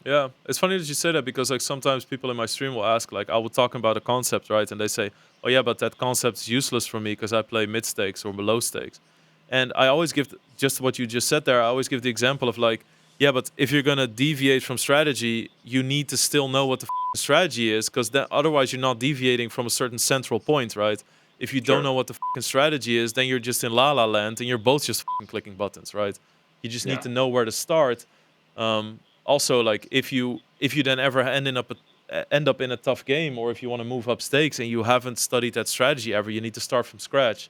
Yeah, it's funny that you say that because like sometimes people in my stream will ask like I will talk about a concept, right? And they say, "Oh yeah, but that concept is useless for me because I play mid stakes or below stakes." And I always give just what you just said there. I always give the example of like, yeah, but if you're gonna deviate from strategy, you need to still know what the strategy is because then otherwise you're not deviating from a certain central point, right? If you don't Sure. know what the strategy is, then you're just in la la land and you're both just clicking buttons, right? You just need Yeah. to know where to start. Also, like if you then ever end up in a tough game, or if you want to move up stakes and you haven't studied that strategy ever, you need to start from scratch.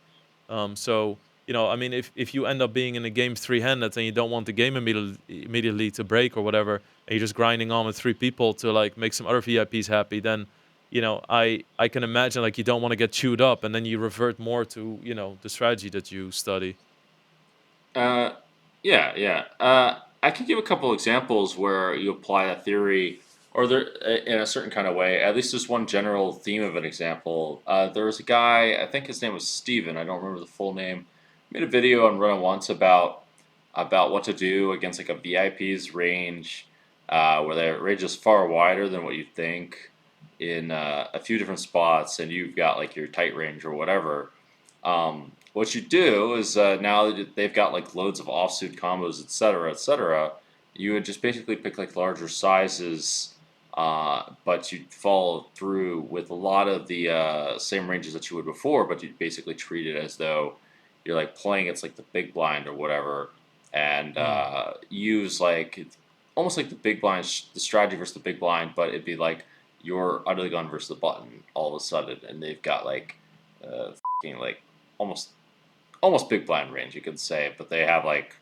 So I mean, if you end up being in a game three-handed and you don't want the game immediately to break or whatever, and you're just grinding on with three people to like make some other VIPs happy, then I can imagine like you don't want to get chewed up, and then you revert more to the strategy that you study. Yeah, yeah. I can give a couple examples where you apply a theory or there in a certain kind of way. At least there's one general theme of an example. There was a guy, I think his name was Steven, I don't remember the full name, made a video on Run It Once about what to do against like a VIP's range, where their range is far wider than what you think in a few different spots, and you've got like your tight range or whatever. What you do is now that they've got like loads of offsuit combos, etc., you would just basically pick like larger sizes, but you'd follow through with a lot of the same ranges that you would before, but you'd basically treat it as though you're like playing it's like the big blind or whatever, and Mm. use like it's almost like the big blind, the strategy versus the big blind, but it'd be like you're under the gun versus the button all of a sudden, and they've got like like almost almost big blind range, you could say, but they have like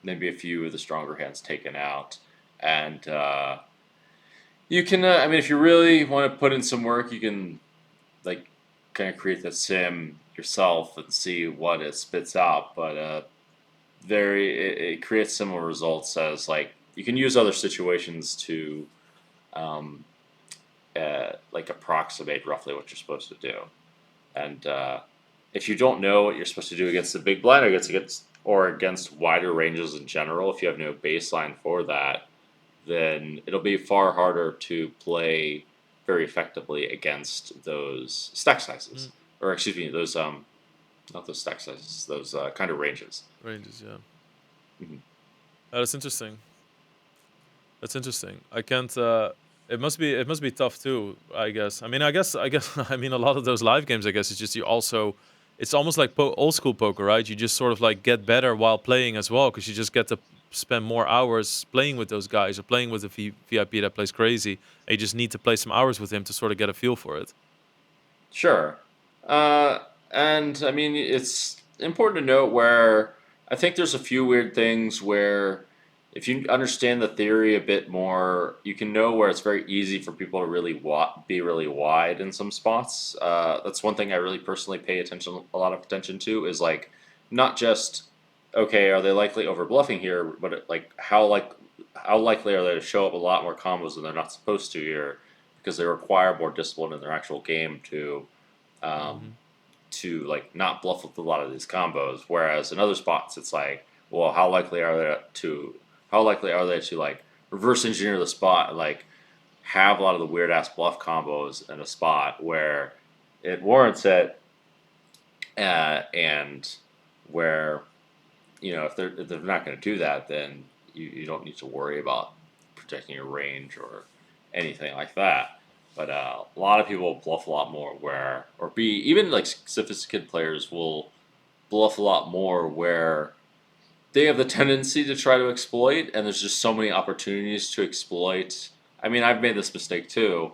maybe a few of the stronger hands taken out. And you can, I mean, if you really want to put in some work, you can like kind of create the sim yourself and see what it spits out. But it creates similar results as like you can use other situations to um, like approximate roughly what you're supposed to do. And if you don't know what you're supposed to do against the big blind or against wider ranges in general, if you have no baseline for that, then it'll be far harder to play very effectively against those stack sizes, Mm. or excuse me, those not those stack sizes, those kind of ranges. Ranges, yeah. Mhm. That's interesting. That's interesting. I can't. It must be tough too. I guess. I guess. I mean, a lot of those live games. I guess it's just you also. It's almost like old school poker, right? You just sort of like get better while playing as well, because you just get to spend more hours playing with those guys or playing with a VIP that plays crazy. And you just need to play some hours with him to sort of get a feel for it. Sure. Uh, and I mean, it's important to note where I think there's a few weird things where if you understand the theory a bit more, you can know where it's very easy for people to really be really wide in some spots. That's one thing I really personally pay a lot of attention to is like not just okay, are they likely over bluffing here, but like how likely are they to show up a lot more combos than they're not supposed to here because they require more discipline in their actual game um, Hmm. to like not bluff with a lot of these combos. Whereas in other spots, it's like, well, how likely are they to like reverse engineer the spot and like have a lot of the weird ass bluff combos in a spot where it warrants it, and where if they're not going to do that, then you don't need to worry about protecting your range or anything like that. But a lot of people bluff a lot more where, or be even like sophisticated players will bluff a lot more where they have the tendency to try to exploit, and there's just so many opportunities to exploit. I mean, I've made this mistake too,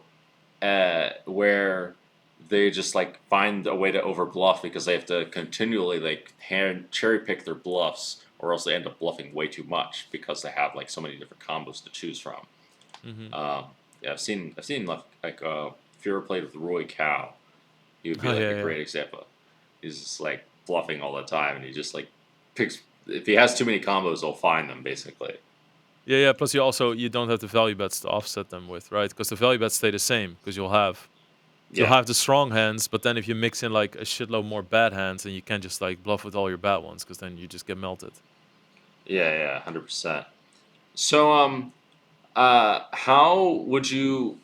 where they just like find a way to over bluff because they have to continually like hand cherry pick their bluffs, or else they end up bluffing way too much because they have like so many different combos to choose from. Hmm. Um, yeah, I've seen like if you ever played with Roy Cow, he would be Oh like yeah, a yeah. great example. He's just like bluffing all the time, and he just like picks. If he has too many combos, he'll find them basically. Yeah, yeah. Plus, you don't have the value bets to offset them with, right? Because the value bets stay the same. Because you'll Yeah, have the strong hands, but then if you mix in like a shitload more bad hands, then you can't just like bluff with all your bad ones, because then you just get melted. yeah, 100%. So how would you?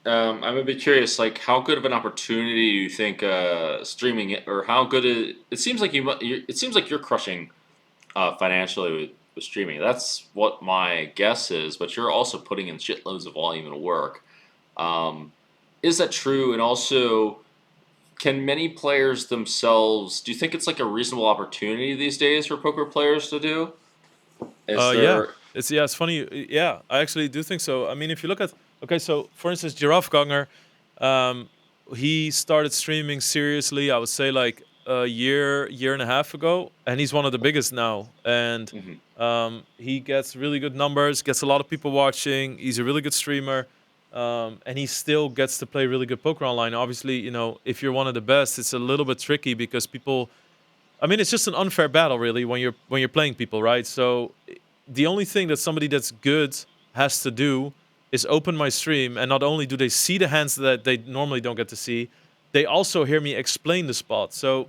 I'm a bit curious. Like, how good of an opportunity do you think streaming it, or how good it seems like it seems like you're crushing financially with streaming. That's what my guess is. But you're also putting in shitloads of volume and work. Um, is that true? And also, can many players themselves? Do you think it's like a reasonable opportunity these days for poker players to do? Is Yeah, there? it's funny. Yeah, I actually do think so. I mean, if you look at okay, so for instance, Giraffe Ganger, um, he started streaming seriously. I would say like a year and a half ago, and he's one of the biggest now. And Mhm. he gets really good numbers, gets a lot of people watching. He's a really good streamer, and he still gets to play really good poker online. Obviously, if you're one of the best, it's a little bit tricky because people. I mean, it's just an unfair battle, really, when you're playing people, right? So the only thing that somebody that's good has to do is open my stream, and not only do they see the hands that they normally don't get to see, they also hear me explain the spot. So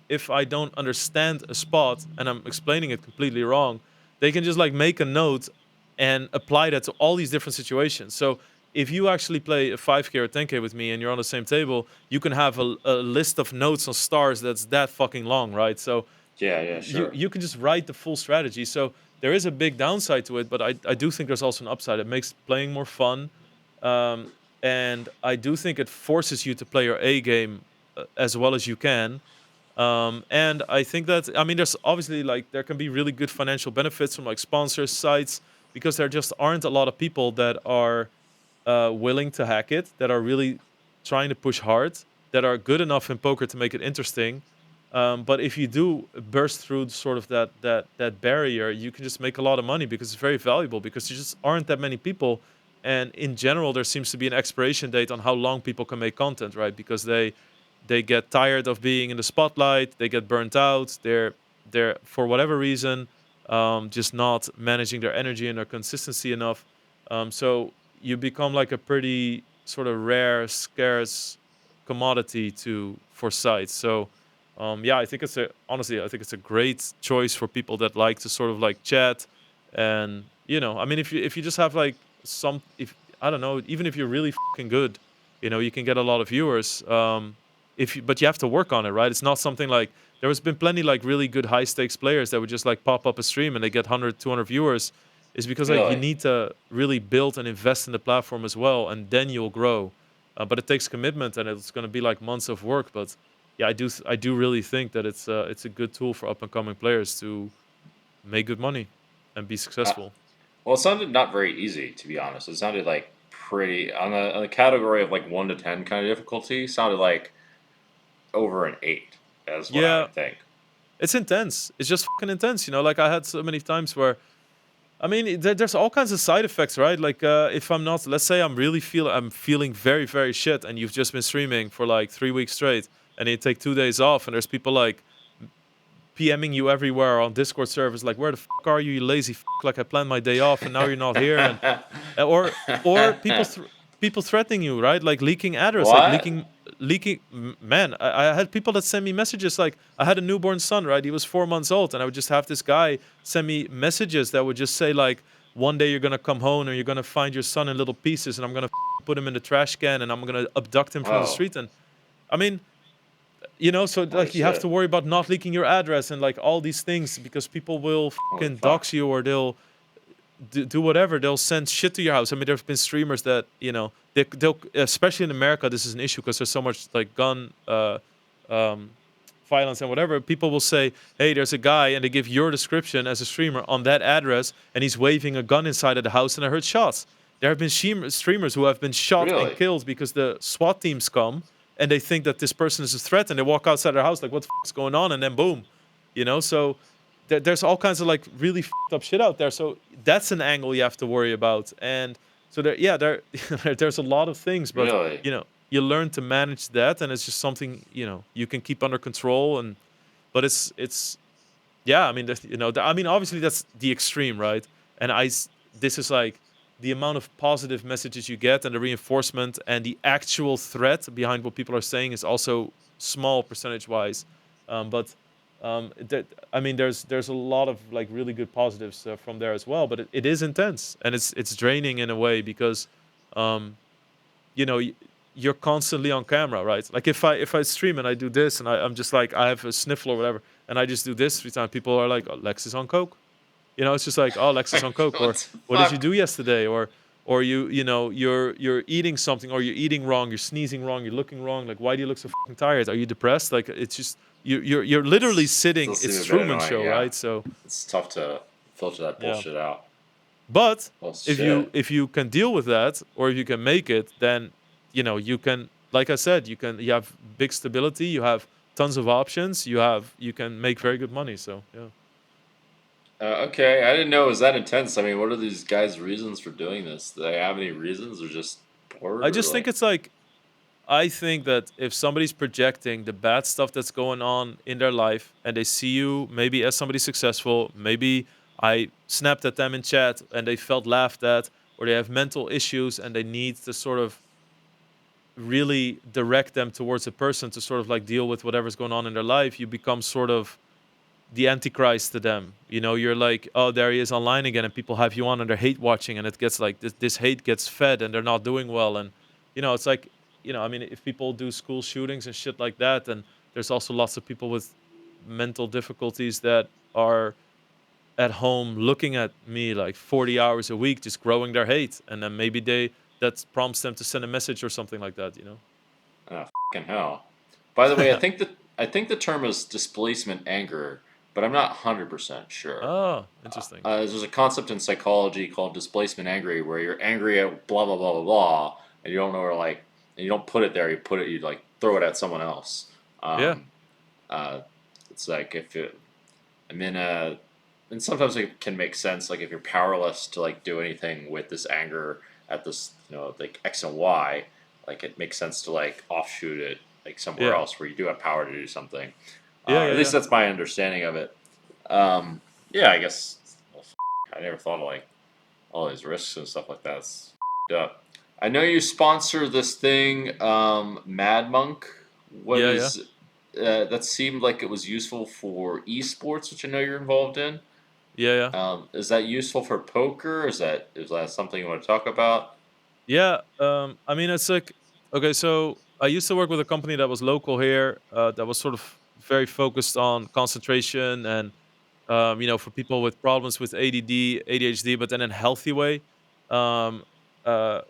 if I don't understand a spot and I'm explaining it completely wrong, they can just like make a note and apply that to all these different situations. So if you actually play a 5K or 10K with me and you're on the same table, you can have a list of notes on stars that's that fucking long, right? So Yeah, sure. you can just write the full strategy. So there is a big downside to it, but I do think there's also an upside. It makes playing more fun, um, and I do think it forces you to play your A game as well as you can. And I think that, I mean, there's obviously like there can be really good financial benefits from like sponsors sites, because there just aren't a lot of people that are willing to hack it, that are really trying to push hard, that are good enough in poker to make it interesting. But if you do burst through sort of that barrier, you can just make a lot of money, because it's very valuable, because there just aren't that many people. And in general, there seems to be an expiration date on how long people can make content, right? Because they get tired of being in the spotlight, they get burnt out, they're for whatever reason just not managing their energy and their consistency enough. So you become like a pretty sort of rare, scarce commodity to for sites. So yeah, I think it's a honestly, I think it's a great choice for people that like to sort of like chat. And I mean, if you just have like some, if I don't know, even if you're really fucking good, you can get a lot of viewers. If you, but you have to work on it, right? It's not something like, there has been plenty like really good high stakes players that would just like pop up a stream and they get 100, 200 viewers. Is because like you Really? need to really build and invest in the platform as well, and then you'll grow. But it takes commitment, and it's going to be like months of work. But yeah, I do really think that it's a good tool for up and coming players to make good money and be Uh, successful. well, it sounded not very easy, to be honest. It sounded like pretty on a category of like 1 to 10 kind of difficulty. Sounded like over an 8, is what I Yeah, would think. it's intense. It's just fucking intense. Like I had so many times where, I mean, there's all kinds of side effects, right? Like, if I'm not, let's say I'm feeling very, very shit, and you've just been streaming for like 3 weeks straight, and you take 2 days off, and there's people like PMing you everywhere on Discord servers, like, where the fuck are you, you lazy fuck? Like, I planned my day off, and now you're not here, and or people threatening you, right? Like leaking address, like What? Man, I had people that send me messages. Like, I had a newborn son, right? He was 4 months old, and I would just have this guy send me messages that would just say like, one day you're gonna come home and you're gonna find your son in little pieces, and I'm gonna put him in the trash can, and I'm gonna abduct him from the Oh, street. And I mean, so holy like you have to shit. worry about not leaking your address and like all these things, because people will Holy fucking fuck. dox you, or they'll do whatever. They'll send shit to your house. I mean, there's been streamers that they'll, especially in America, this is an issue because there's so much like gun um, violence and whatever. People will say, "Hey, there's a guy," and they give your description as a streamer on that address, and he's waving a gun inside of the house, and I heard shots. There have been streamers who have been shot and Really? killed because the SWAT teams come and they think that this person is a threat, and they walk outside their house like, "What the f- is going on?" And then boom, So there's all kinds of like really fucked up shit out there. So that's an angle you have to worry about. And so there's a lot of things, but Really? you learn to manage that, and it's just something you can keep under control. And but it's yeah, I mean, I mean, obviously that's the extreme, right? And this is like the amount of positive messages you get, and the reinforcement, and the actual threat behind what people are saying is also small percentage wise. But I mean, there's a lot of like really good positives from there as well. But it is intense, and it's draining in a way, because um, you know y- you're constantly on camera, right? Like if I stream and I do this, and I'm just like, I have a sniffle or whatever, and I just do this 3 times, people are like, "Oh, Lex is on coke." It's just like, "Oh, Lex is on coke," or What the "What did you fuck? do yesterday?" Or you're eating something, or you're eating wrong, you're sneezing wrong, you're looking wrong. Like, why do you look so fucking tired? Are you depressed? Like, it's just you're literally That's sitting. does seem It's a bit Truman annoying, Show, yeah. right? So It's tough to filter that yeah. bullshit out. But Well, if you shit. if you can deal with that, or if you can make it, then you can, like I said, you have big stability, you have tons of options, you can make very good money. So yeah. Okay, I didn't know it was that intense. I mean, what are these guys' reasons for doing this? Do they have any reasons, or just bored, I or just think like? it's like, I think that if somebody's projecting the bad stuff that's going on in their life, and they see you maybe as somebody successful, maybe I snapped at them in chat and they felt laughed at, or they have mental issues and they need to sort of really direct them towards a person to sort of like deal with whatever's going on in their life, you become sort of the antichrist to them. You know, you're like, oh, there he is online again, and people have you on and they're hate watching, and it gets like this hate gets fed, and they're not doing well, and it's like, I mean, if people do school shootings and shit like that, then there's also lots of people with mental difficulties that are at home looking at me like 40 hours a week, just growing their hate, and then maybe that prompts them to send a message or something like that. Oh, fucking hell. By the way, I think the term is displacement anger, but I'm not 100% sure. Oh, interesting. There's a concept in psychology called displacement angry, where you're angry at blah blah blah blah blah, and you don't know where like, and you don't put it there. You like throw it at someone else. Yeah. Um, uh, it's like if it, I mean, and sometimes it can make sense. Like if you're powerless to like do anything with this anger at this, like X and Y, like it makes sense to like offshoot it like somewhere Yeah. else where you do have power to do something. Yeah. Or Yeah. at least Yeah. that's my understanding of it. Yeah, I guess. Well, I never thought of like all these risks and stuff like that. It's up. I know you sponsor this thing, Mad Monk. What Yeah. Yeah. is that? Seemed like it was useful for esports, which I know you're involved in. Yeah. Yeah. Is that useful for poker? Is that something you want to talk about? Yeah. I mean, it's like, okay, so I used to work with a company that was local here, that was sort of very focused on concentration and, for people with problems with ADD, ADHD, but then in a healthy way. Um, so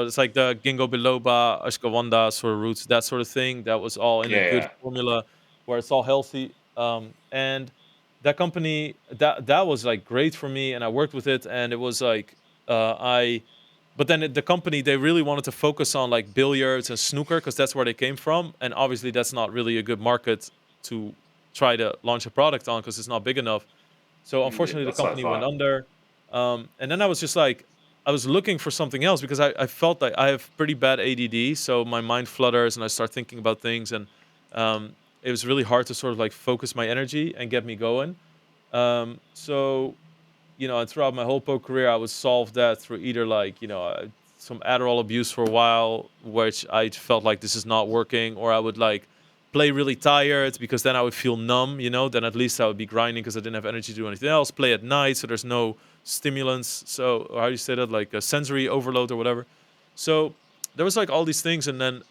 it's like the ginkgo biloba, ashwagandha sort of roots, that sort of thing. That was all in a Yeah, good yeah, formula where it's all healthy. And that company, that was like great for me, and I worked with it, and it was like, I. But then the company, they really wanted to focus on like billiards and snooker because that's where they came from, and obviously that's not really a good market to try to launch a product on because it's not big enough. So yeah. unfortunately, the That's what I company went thought. under. And then I was just like, I was looking for something else because I felt like I have pretty bad ADD, so my mind flutters and I start thinking about things, and it was really hard to sort of like focus my energy and get me going. So and throughout my whole pro career, I would solve that through either like, some Adderall abuse for a while, which I felt like this is not working, or I would like play really tired because then I would feel numb, then at least I would be grinding because I didn't have energy to do anything else. Play at night, so there's no stimulants. So, or how do you say that? Like a sensory overload or whatever. So there was like all these things,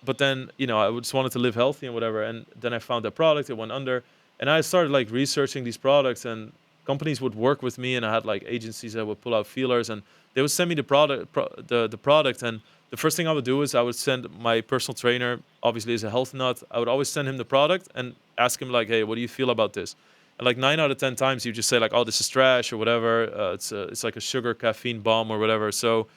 but then, I just wanted to live healthy and whatever. And then I found that product, it went under, and I started like researching these products, and companies would work with me, and I had like agencies that would pull out feelers, and they would send me the product. And the first thing I would do is I would send my personal trainer, obviously as a health nut, I would always send him the product and ask him like, hey, what do you feel about this? And like 9 out of 10 times you just say like, oh, this is trash or whatever. It's like a sugar caffeine bomb or whatever. So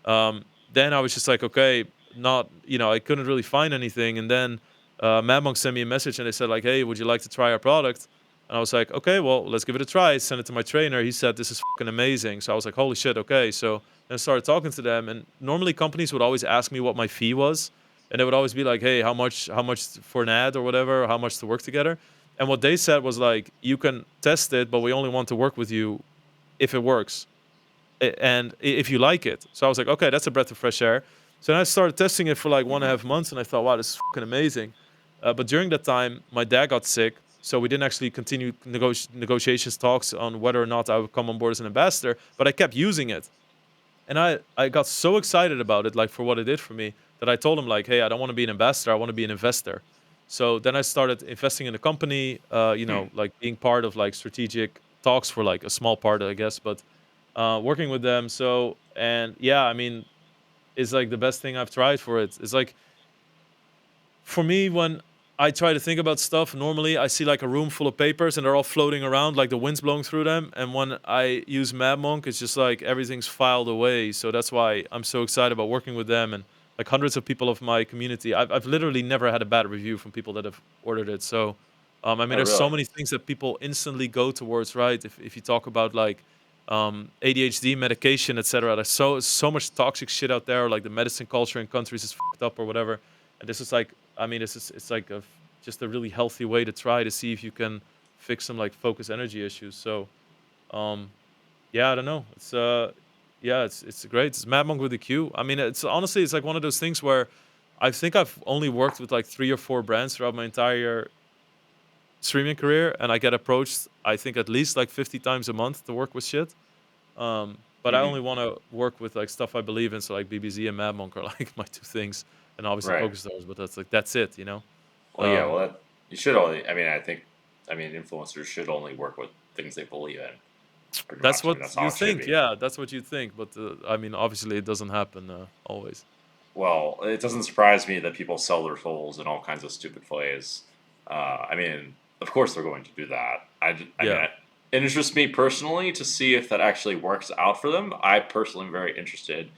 then I was just like, okay, not, I couldn't really find anything. And then Mad Monk sent me a message and they said like, hey, would you like to try our product? And I was like, okay, well, let's give it a try. Send it to my trainer. He said, this is fucking amazing. So I was like, holy shit, okay. So then I started talking to them. And normally companies would always ask me what my fee was. And they would always be like, hey, how much for an ad or whatever, how much to work together. And what they said was like, you can test it, but we only want to work with you if it works and if you like it. So I was like, okay, that's a breath of fresh air. So then I started testing it for like one and a Hmm. half months, and I thought, wow, this is fucking amazing. But during that time, my dad got sick, so we didn't actually continue negotiations talks on whether or not I would come on board as an ambassador. But I kept using it, and I got so excited about it, like for what it did for me, that I told him like, hey, I don't want to be an ambassador, I want to be an investor. So then I started investing in the company, Hmm. like being part of like strategic talks for like a small part, I guess, but working with them. So, and yeah, I mean, it's like the best thing I've tried for it. It's like for me, when I try to think about stuff, normally I see like a room full of papers and they're all floating around, like the wind's blowing through them. And when I use MadMonk, it's just like everything's filed away. So that's why I'm so excited about working with them, and like hundreds of people of my community. I've literally never had a bad review from people that have ordered it. So, I mean, Oh, there's so really? many things that people instantly go towards, right? If you talk about like ADHD medication, etc. There's so much toxic shit out there. Like the medicine culture in countries is fucked up or whatever. And this is like, I mean, it's like just a really healthy way to try to see if you can fix some like focus energy issues. So, um, yeah, I don't know. Yeah, it's great. It's Mad Monk with a Q. I mean, it's honestly it's like one of those things where I think I've only worked with like 3 or 4 brands throughout my entire streaming career, and I get approached I think at least like 50 times a month to work with shit. But I Hmm. only want to work with like stuff I believe in, so like BBZ and Mad Monk are like my 2 things, and obviously Right. PokerStars. But that's it, you know. Well, yeah. Well, Um, you should only. I mean, influencers should only work with things they believe in. Pretty that's much. I mean, what that's how you it should think, be. yeah. That's what you think, but I mean, obviously, it doesn't happen always. Well, it doesn't surprise me that people sell their souls in all kinds of stupid ways. I mean, of course they're going to do that. I mean, Yeah, it interests me personally to see if that actually works out for them. I personally am very interested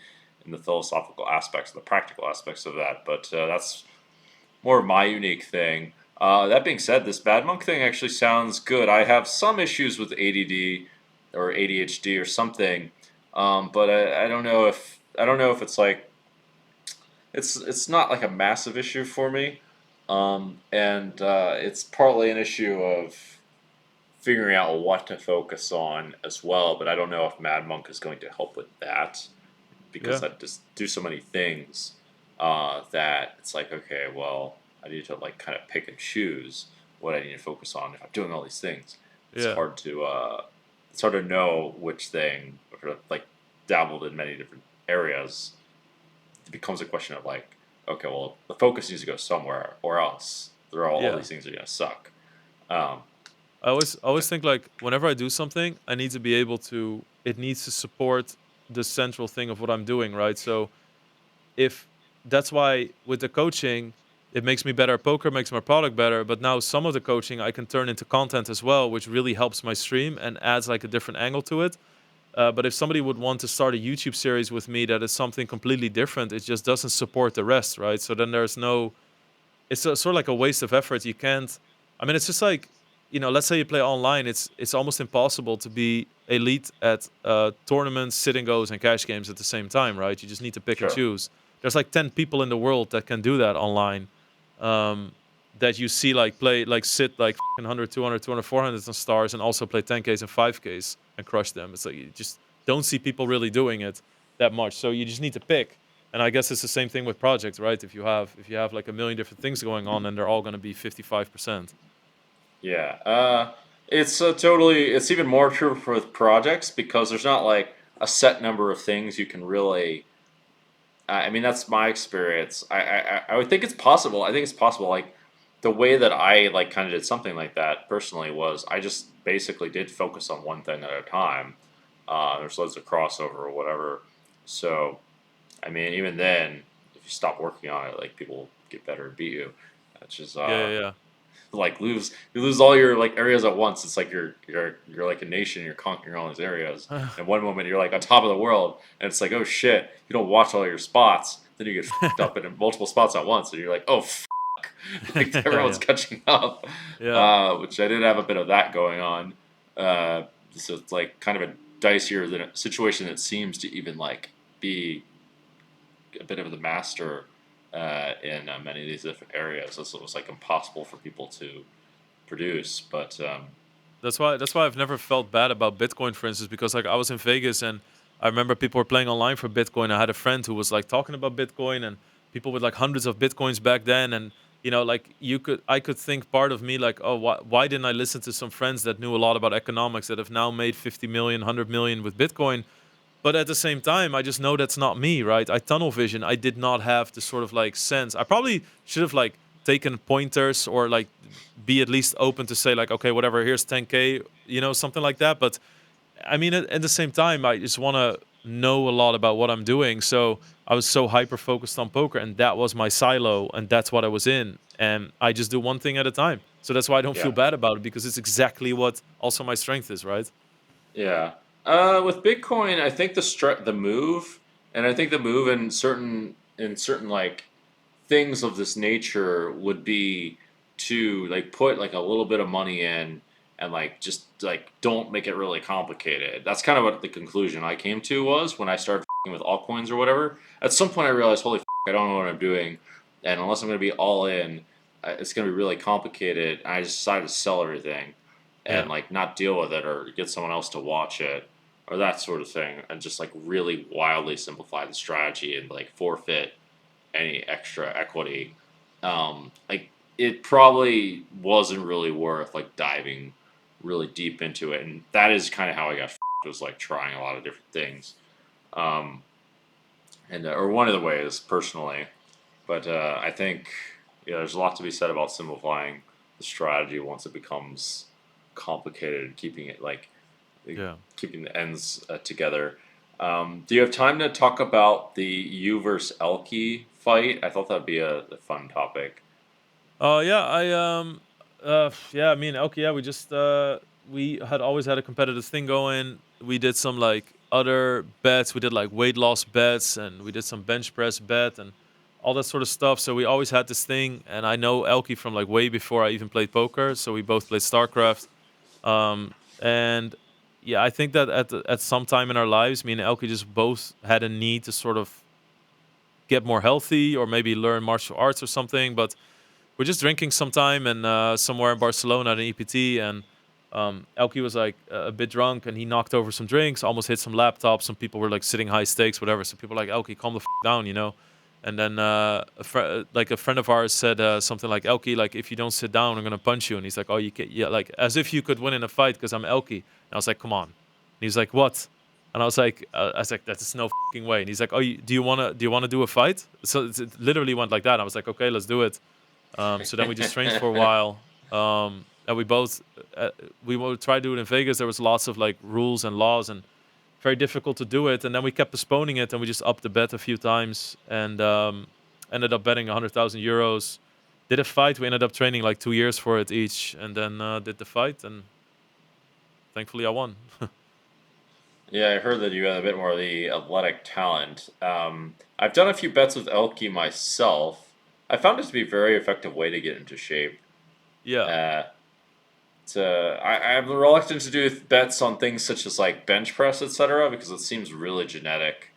in the philosophical aspects, the practical aspects of that, but that's more of my unique thing. That being said, this bad monk thing actually sounds good. I have some issues with ADD or ADHD or something, but I don't know if it's like it's not like a massive issue for me, and it's partly an issue of figuring out what to focus on as well. But I don't know if Mad Monk is going to help with that because yeah, I just do so many things that it's like, okay, well, I need to like kind of pick and choose what I need to focus on. If I'm doing all these things, yeah, it's hard to know which thing. If you're like dabbled in many different areas, it becomes a question of like, okay, well, the focus needs to go somewhere, or else all yeah. these things are gonna suck. Um, I always think like whenever I do something, I need to be able to. It needs to support the central thing of what I'm doing, right? So if that's why with the coaching, it makes me better at poker, makes my product better. But now some of the coaching I can turn into content as well, which really helps my stream and adds like a different angle to it. But if somebody would want to start a YouTube series with me that is something completely different, it just doesn't support the rest, right? So then there's no, it's sort of like a waste of effort. You can't. I mean, it's just like let's say you play online. It's almost impossible to be elite at tournaments, sit and goes, and cash games at the same time, right? You just need to pick and sure. choose. There's like 10 people in the world that can do that online. Um, that you see like play like sit like 100, 200, 200, 400 on stars and also play 10Ks and 5Ks and crush them. It's like you just don't see people really doing it that much. So you just need to pick. And I guess it's the same thing with projects, right? If you have like a million different things going on, and they're all going to be 55%. Yeah. It's even more true for projects because there's not like a set number of things you can really. I mean, that's my experience. I would think it's possible. I think it's possible. Like the way that I like kind of did something like that personally was I just basically did focus on one thing at a time. There's loads of crossover or whatever. So I mean, even then, if you stop working on it, like people get better and beat you. That's just Yeah, yeah, like you lose all your like areas at once. It's like you're like a nation. You're conquering all these areas. yeah. And one moment you're like on top of the world, and it's like, oh shit, you don't watch all your spots. Then you get fucked up in multiple spots at once, and you're like, oh fuck, like Yeah, everyone's yeah, catching up. yeah, Which I did have a bit of that going on. So it's like kind of a dicier than a situation that seems to even like be a bit of the master in many of these different areas. So it was like impossible for people to produce. But that's why I've never felt bad about Bitcoin, for instance, because like I was in Vegas and I remember people were playing online for Bitcoin. I had a friend who was like talking about Bitcoin and people with like hundreds of Bitcoins back then, and like I could think part of me like, oh, why didn't I listen to some friends that knew a lot about economics that have now made 50 million, 100 million with Bitcoin? But at the same time, I just know that's not me, right? I tunnel vision. I did not have the sort of like sense. I probably should have like taken pointers or like be at least open to say like, okay, whatever, here's 10K, something like that. But I mean, at the same time, I just want to know a lot about what I'm doing. So I was so hyper focused on poker, and that was my silo, and that's what I was in. And I just do one thing at a time. So that's why I don't feel yeah, bad about it, because it's exactly what also my strength is, right? yeah. With Bitcoin, I think the move, and I think the move in certain like things of this nature would be to like put like a little bit of money in and like just like don't make it really complicated. That's kind of what the conclusion I came to was when I started with altcoins or whatever. At some point, I realized, holy, I don't know what I'm doing, and unless I'm going to be all in, it's going to be really complicated. And I just decided to sell everything and Yeah. like not deal with it or get someone else to watch it. or that sort of thing, and just like really wildly simplify the strategy and like forfeit any extra equity, like it probably wasn't really worth like diving really deep into it. And that is kind of how I got was like trying a lot of different things, um, and or one of the ways personally. But I think there's a lot to be said about simplifying the strategy once it becomes complicated, keeping it like Yeah. keeping the ends together. Do you have time to talk about the you versus Elky fight? I thought that'd be a fun topic. Oh yeah, yeah, me and Elke, yeah, we had always had a competitive thing going. We did some like other bets. We did like weight loss bets, and we did some bench press bet and all that sort of stuff. So we always had this thing. And I know Elke from like way before I even played poker. So we both played StarCraft. And yeah, I think that at some time in our lives, me and Elke just both had a need to sort of get more healthy or maybe learn martial arts or something. But we're just drinking sometime and somewhere in Barcelona at an EPT, and Elke was like a bit drunk, and he knocked over some drinks, almost hit some laptops. Some people were like sitting high stakes, whatever. So people were like, Elke, calm the down, you know. And then like a friend of ours said something like, Elke, like if you don't sit down, I'm gonna punch you. And he's like, oh, you can, yeah, like as if you could win in a fight because I'm Elke. And I was like, come on. And he's like, what? And I was like, that's no fucking way. And he's like, oh, do you wanna do a fight? So it literally went like that. I was like, okay, let's do it. So then we just trained for a while, and we both we would try to do it in Vegas. There was lots of like rules and laws, and very difficult to do it. And then we kept postponing it, and we just upped the bet a few times, and ended up betting 100,000 euros. Did a fight. We ended up training like 2 years for it each, and then did the fight, and thankfully I won. Yeah, I heard that you had a bit more of the athletic talent. I've done a few bets with Elky myself. I found it to be a very effective way to get into shape. Yeah, Uh, I'm reluctant to do bets on things such as like bench press, etc., because it seems really genetic.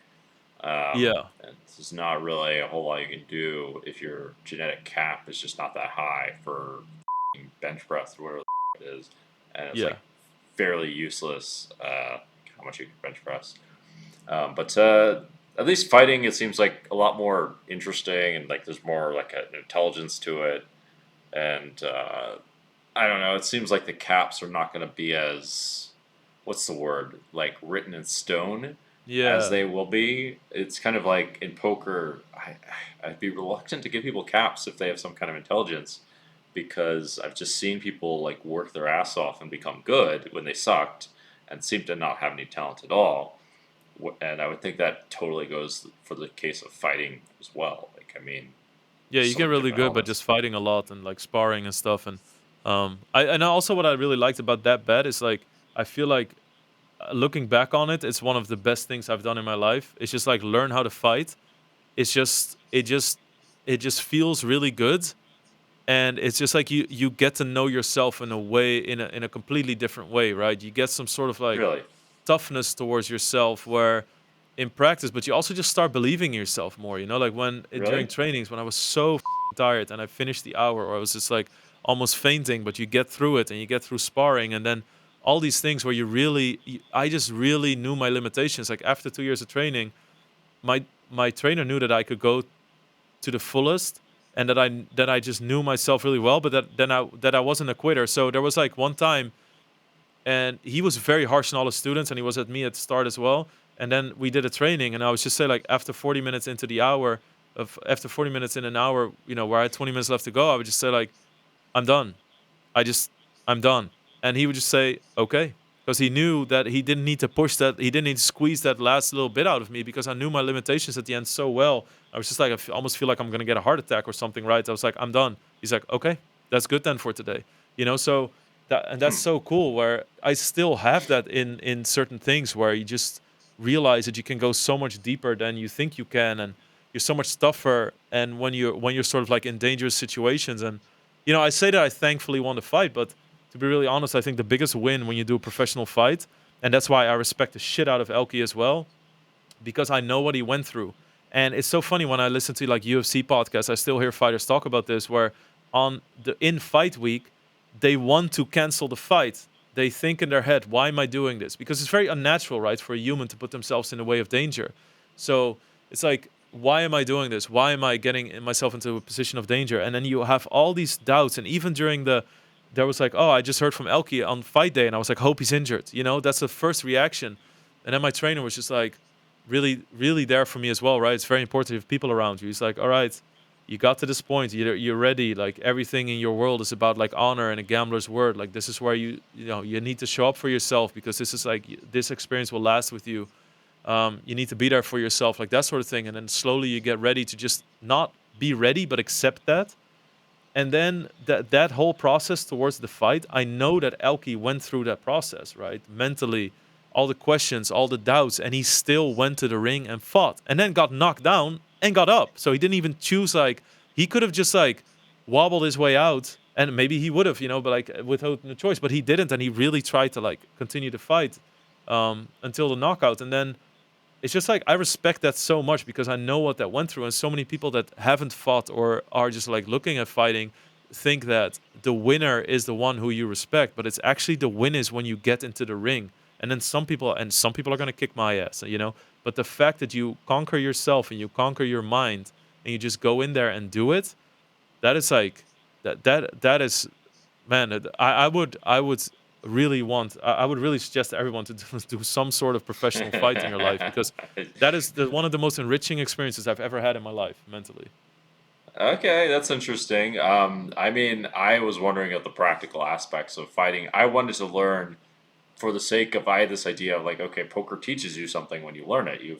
yeah, And there's not really a whole lot you can do if your genetic cap is just not that high for bench press or whatever it is, and it's yeah. like fairly useless. How much you can bench press, but at least fighting it seems like a lot more interesting and like there's more like an intelligence to it, and I don't know. It seems like the caps are not going to be as what's the word like written in stone as Yeah. they will be. It's kind of like in poker. I'd be reluctant to give people caps if they have some kind of intelligence because I've just seen people like work their ass off and become good when they sucked and seem to not have any talent at all. And I would think that totally goes for the case of fighting as well. Like I mean, Yeah, you so get many really different good by elements. just fighting a lot and like sparring and stuff. And I and also what I really liked about that bet is like I feel like looking back on it, it's one of the best things I've done in my life. It's just like learn how to fight. It's just it just feels really good, and it's just like you get to know yourself in a way in a completely different way, right? You get some sort of like Really, toughness towards yourself where in practice, but you also just start believing in yourself more, you know, like when during really. trainings when I was so tired and I finished the hour or I was just like almost fainting, but you get through it and you get through sparring and then all these things where I just really knew my limitations. Like after 2 years of training, my trainer knew that I could go to the fullest and that I just knew myself really well, but that I wasn't a quitter. So there was like one time, and he was very harsh on all the students, and he was at me at the start as well. And then we did a training, and I was just say like after 40 minutes into the hour of after 40 minutes in an hour, you know, where I had 20 minutes left to go, I would just say like I'm done. I just I'm done. And he would just say, "Okay." Because he knew that he didn't need to push that, he didn't need to squeeze that last little bit out of me because I knew my limitations at the end so well. I was just like, almost feel like I'm gonna get a heart attack or something, right? I was like, I'm done. He's like, okay, that's good then for today. You know, so that's Hmm. so cool where I still have that in certain things where you just realize that you can go so much deeper than you think you can, and you're so much tougher. And when you're sort of like in dangerous situations, and you know, I say that I thankfully won the fight, but to be really honest, I think the biggest win when you do a professional fight, and that's why I respect the shit out of Elky as well, because I know what he went through. And it's so funny when I listen to like UFC podcasts, I still hear fighters talk about this, where on the in fight week, they want to cancel the fight they think in their head, why am I doing this? Because it's very unnatural, right, for a human to put themselves in the way of danger. So it's like, why am I doing this? Why am I getting myself into a position of danger? And then you have all these doubts. And even during there was like, oh, I just heard from Elky on fight day, and I was like, hope he's injured. That's the first reaction. And then my trainer was just like, really, really there for me as well, right? It's very important to have people around you. He's like, all right, you got to this point, you're ready. Like everything in your world is about like honor and a gambler's word. Like this is where you need to show up for yourself, because this is like this experience will last with you. You need to be there for yourself, like that sort of thing. And then slowly you get ready to just not be ready, but accept that. And then that whole process towards the fight, I know that Elky went through that process, right? Mentally, all the questions, all the doubts, and he still went to the ring and fought, and then got knocked down and got up. So he didn't even choose, like, he could have just like wobbled his way out, and maybe he would have, but like without no choice. But he didn't, and he really tried to like continue to fight until the knockout. And then it's just like I respect that so much, because I know what that went through. And so many people that haven't fought or are just like looking at fighting think that the winner is the one who you respect, but it's actually the win is when you get into the ring. And then some people are going to kick my ass, but the fact that you conquer yourself and you conquer your mind and you just go in there and do it, that is like that is, man, I would really I would really suggest to everyone to do some sort of professional fight in your life, because that is one of the most enriching experiences I've ever had in my life mentally. Okay, that's interesting. I mean, I was wondering at the practical aspects of fighting. I wanted to learn for the sake of, I had this idea of like, okay, poker teaches you something when you learn it. You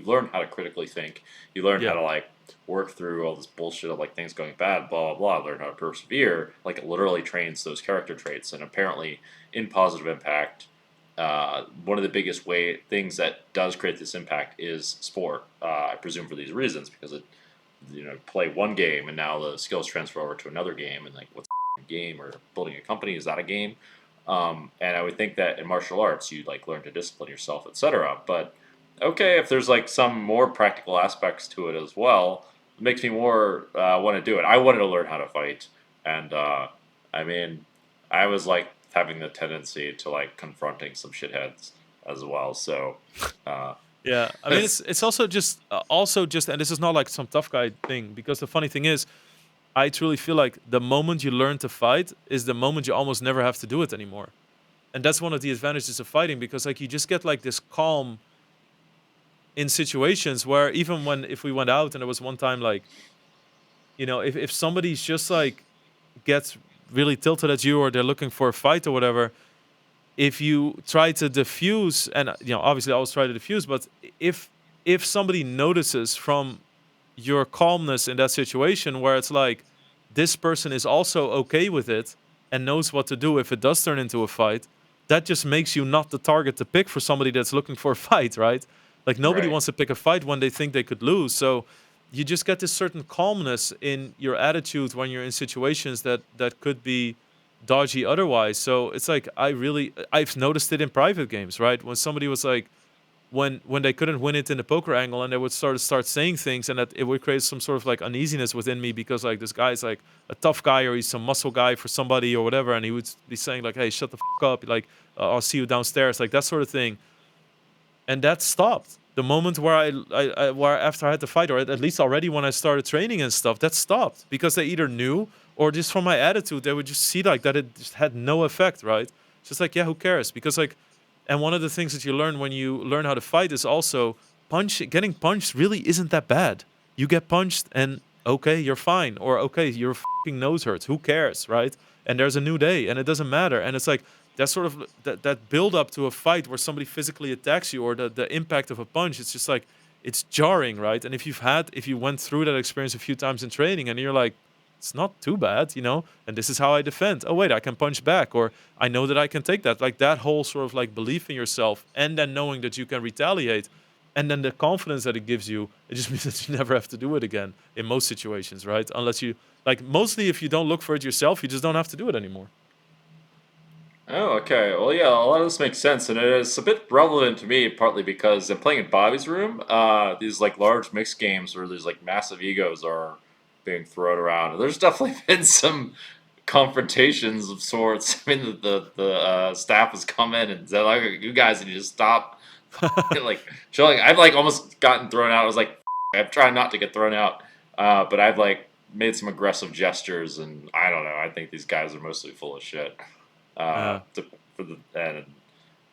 learn how to critically think. You learn how Yeah. to like work through all this bullshit of like things going bad, blah, blah, blah. Learn how to persevere. Like it literally trains those character traits. And apparently in Positive Impact, one of the biggest things that does create this impact is sport. I presume for these reasons, because it, play one game and now the skills transfer over to another game, and like what's a game, or building a company, is that a game? And I would think that in martial arts you like learn to discipline yourself, etc. But okay, if there's like some more practical aspects to it as well, it makes me more want to do it. I wanted to learn how to fight, and I mean, I was like having the tendency to like confronting some shitheads as well. So Yeah, I mean, it's it's also just, and this is not like some tough guy thing, because the funny thing is, I truly feel like the moment you learn to fight is the moment you almost never have to do it anymore. And that's one of the advantages of fighting, because like you just get like this calm in situations where, even when, if we went out and there was one time like, if somebody's just like gets really tilted at you, or they're looking for a fight or whatever, if you try to diffuse, and obviously I always try to diffuse, but if somebody notices from your calmness in that situation, where it's like this person is also okay with it and knows what to do if it does turn into a fight, that just makes you not the target to pick for somebody that's looking for a fight, right? Like nobody right. wants to pick a fight when they think they could lose. So you just get this certain calmness in your attitude when you're in situations that could be dodgy otherwise. So it's like I've noticed it in private games, right? When somebody was like, when they couldn't win it in the poker angle, and they would start saying things, and that it would create some sort of like uneasiness within me, because like this guy's like a tough guy, or he's some muscle guy for somebody or whatever, and he would be saying like, hey, shut the up, like I'll see you downstairs, like that sort of thing. And that stopped the moment where where after I had the fight, or at least already when I started training and stuff, that stopped, because they either knew, or just from my attitude they would just see like that it just had no effect, right? Just like, yeah, who cares? Because like, and one of the things that you learn when you learn how to fight is also getting punched really isn't that bad. You get punched and okay, you're fine, or okay, your fucking nose hurts, who cares, right? And there's a new day and it doesn't matter. And it's like that sort of that build up to a fight where somebody physically attacks you, or the impact of a punch, it's just like, it's jarring, right? And if you went through that experience a few times in training, and you're like, it's not too bad, and this is how I defend. Oh wait, I can punch back, or I know that I can take that. Like that whole sort of like belief in yourself, and then knowing that you can retaliate, and then the confidence that it gives you, it just means that you never have to do it again in most situations, right? Unless you, like, mostly if you don't look for it yourself, you just don't have to do it anymore. Oh, okay. Well, yeah, a lot of this makes sense, and it is a bit relevant to me, partly because I'm playing in Bobby's room. These like large mixed games where there's like massive egos are being thrown around. There's definitely been some confrontations of sorts. I mean, the staff has come in and said, like, you guys need to stop. Like, showing, I've like almost gotten thrown out. I was like, I've tried not to get thrown out, but I've like made some aggressive gestures, and I don't know. I think these guys are mostly full of shit. And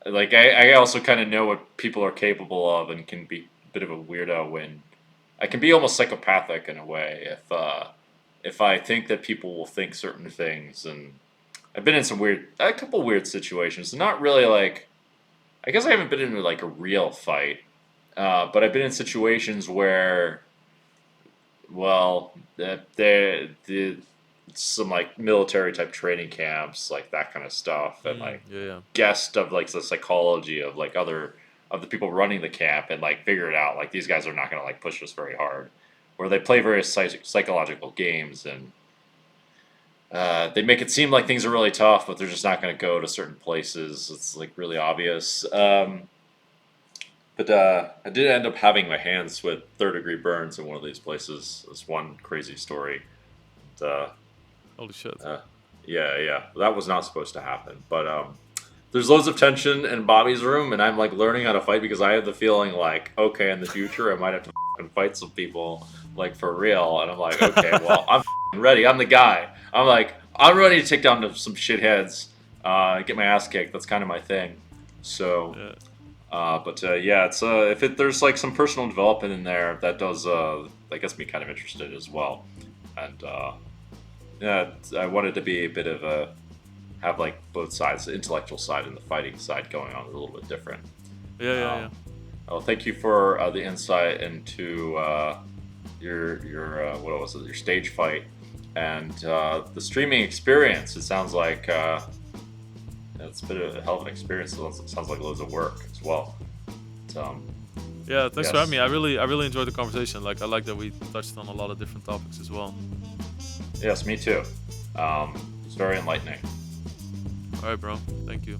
like I also kind of know what people are capable of, and can be a bit of a weirdo when I can be almost psychopathic in a way if I think that people will think certain things. And I've been in a couple weird situations. Not really like, I guess I haven't been in like a real fight, but I've been in situations where, well, some like military type training camps, like that kind of stuff, and like guessed of like the psychology of like other of the people running the camp, and like figured out like these guys are not going to like push us very hard, where they play various psychological games, and they make it seem like things are really tough, but they're just not going to go to certain places. It's like really obvious. But I did end up having my hands with third-degree burns in one of these places. It's one crazy story. Holy shit. Yeah. That was not supposed to happen. But there's loads of tension in Bobby's room, and I'm like learning how to fight because I have the feeling like, okay, in the future I might have to fight some people like for real. And I'm like, okay, well, I'm ready. I'm the guy. I'm like, I'm ready to take down some shitheads, get my ass kicked. That's kind of my thing. So, it's if there's like some personal development in there, that does that gets me kind of interested as well. And I wanted to be a bit of have like both sides, the intellectual side and the fighting side going on a little bit different. Yeah. Well, thank you for the insight into your what was it? Your stage fight and the streaming experience. It sounds like it's been a hell of an experience. It sounds like loads of work as well. Thanks for having me. I really enjoyed the conversation. Like, I like that we touched on a lot of different topics as well. Yes, me too. It's very enlightening. All right, bro. Thank you.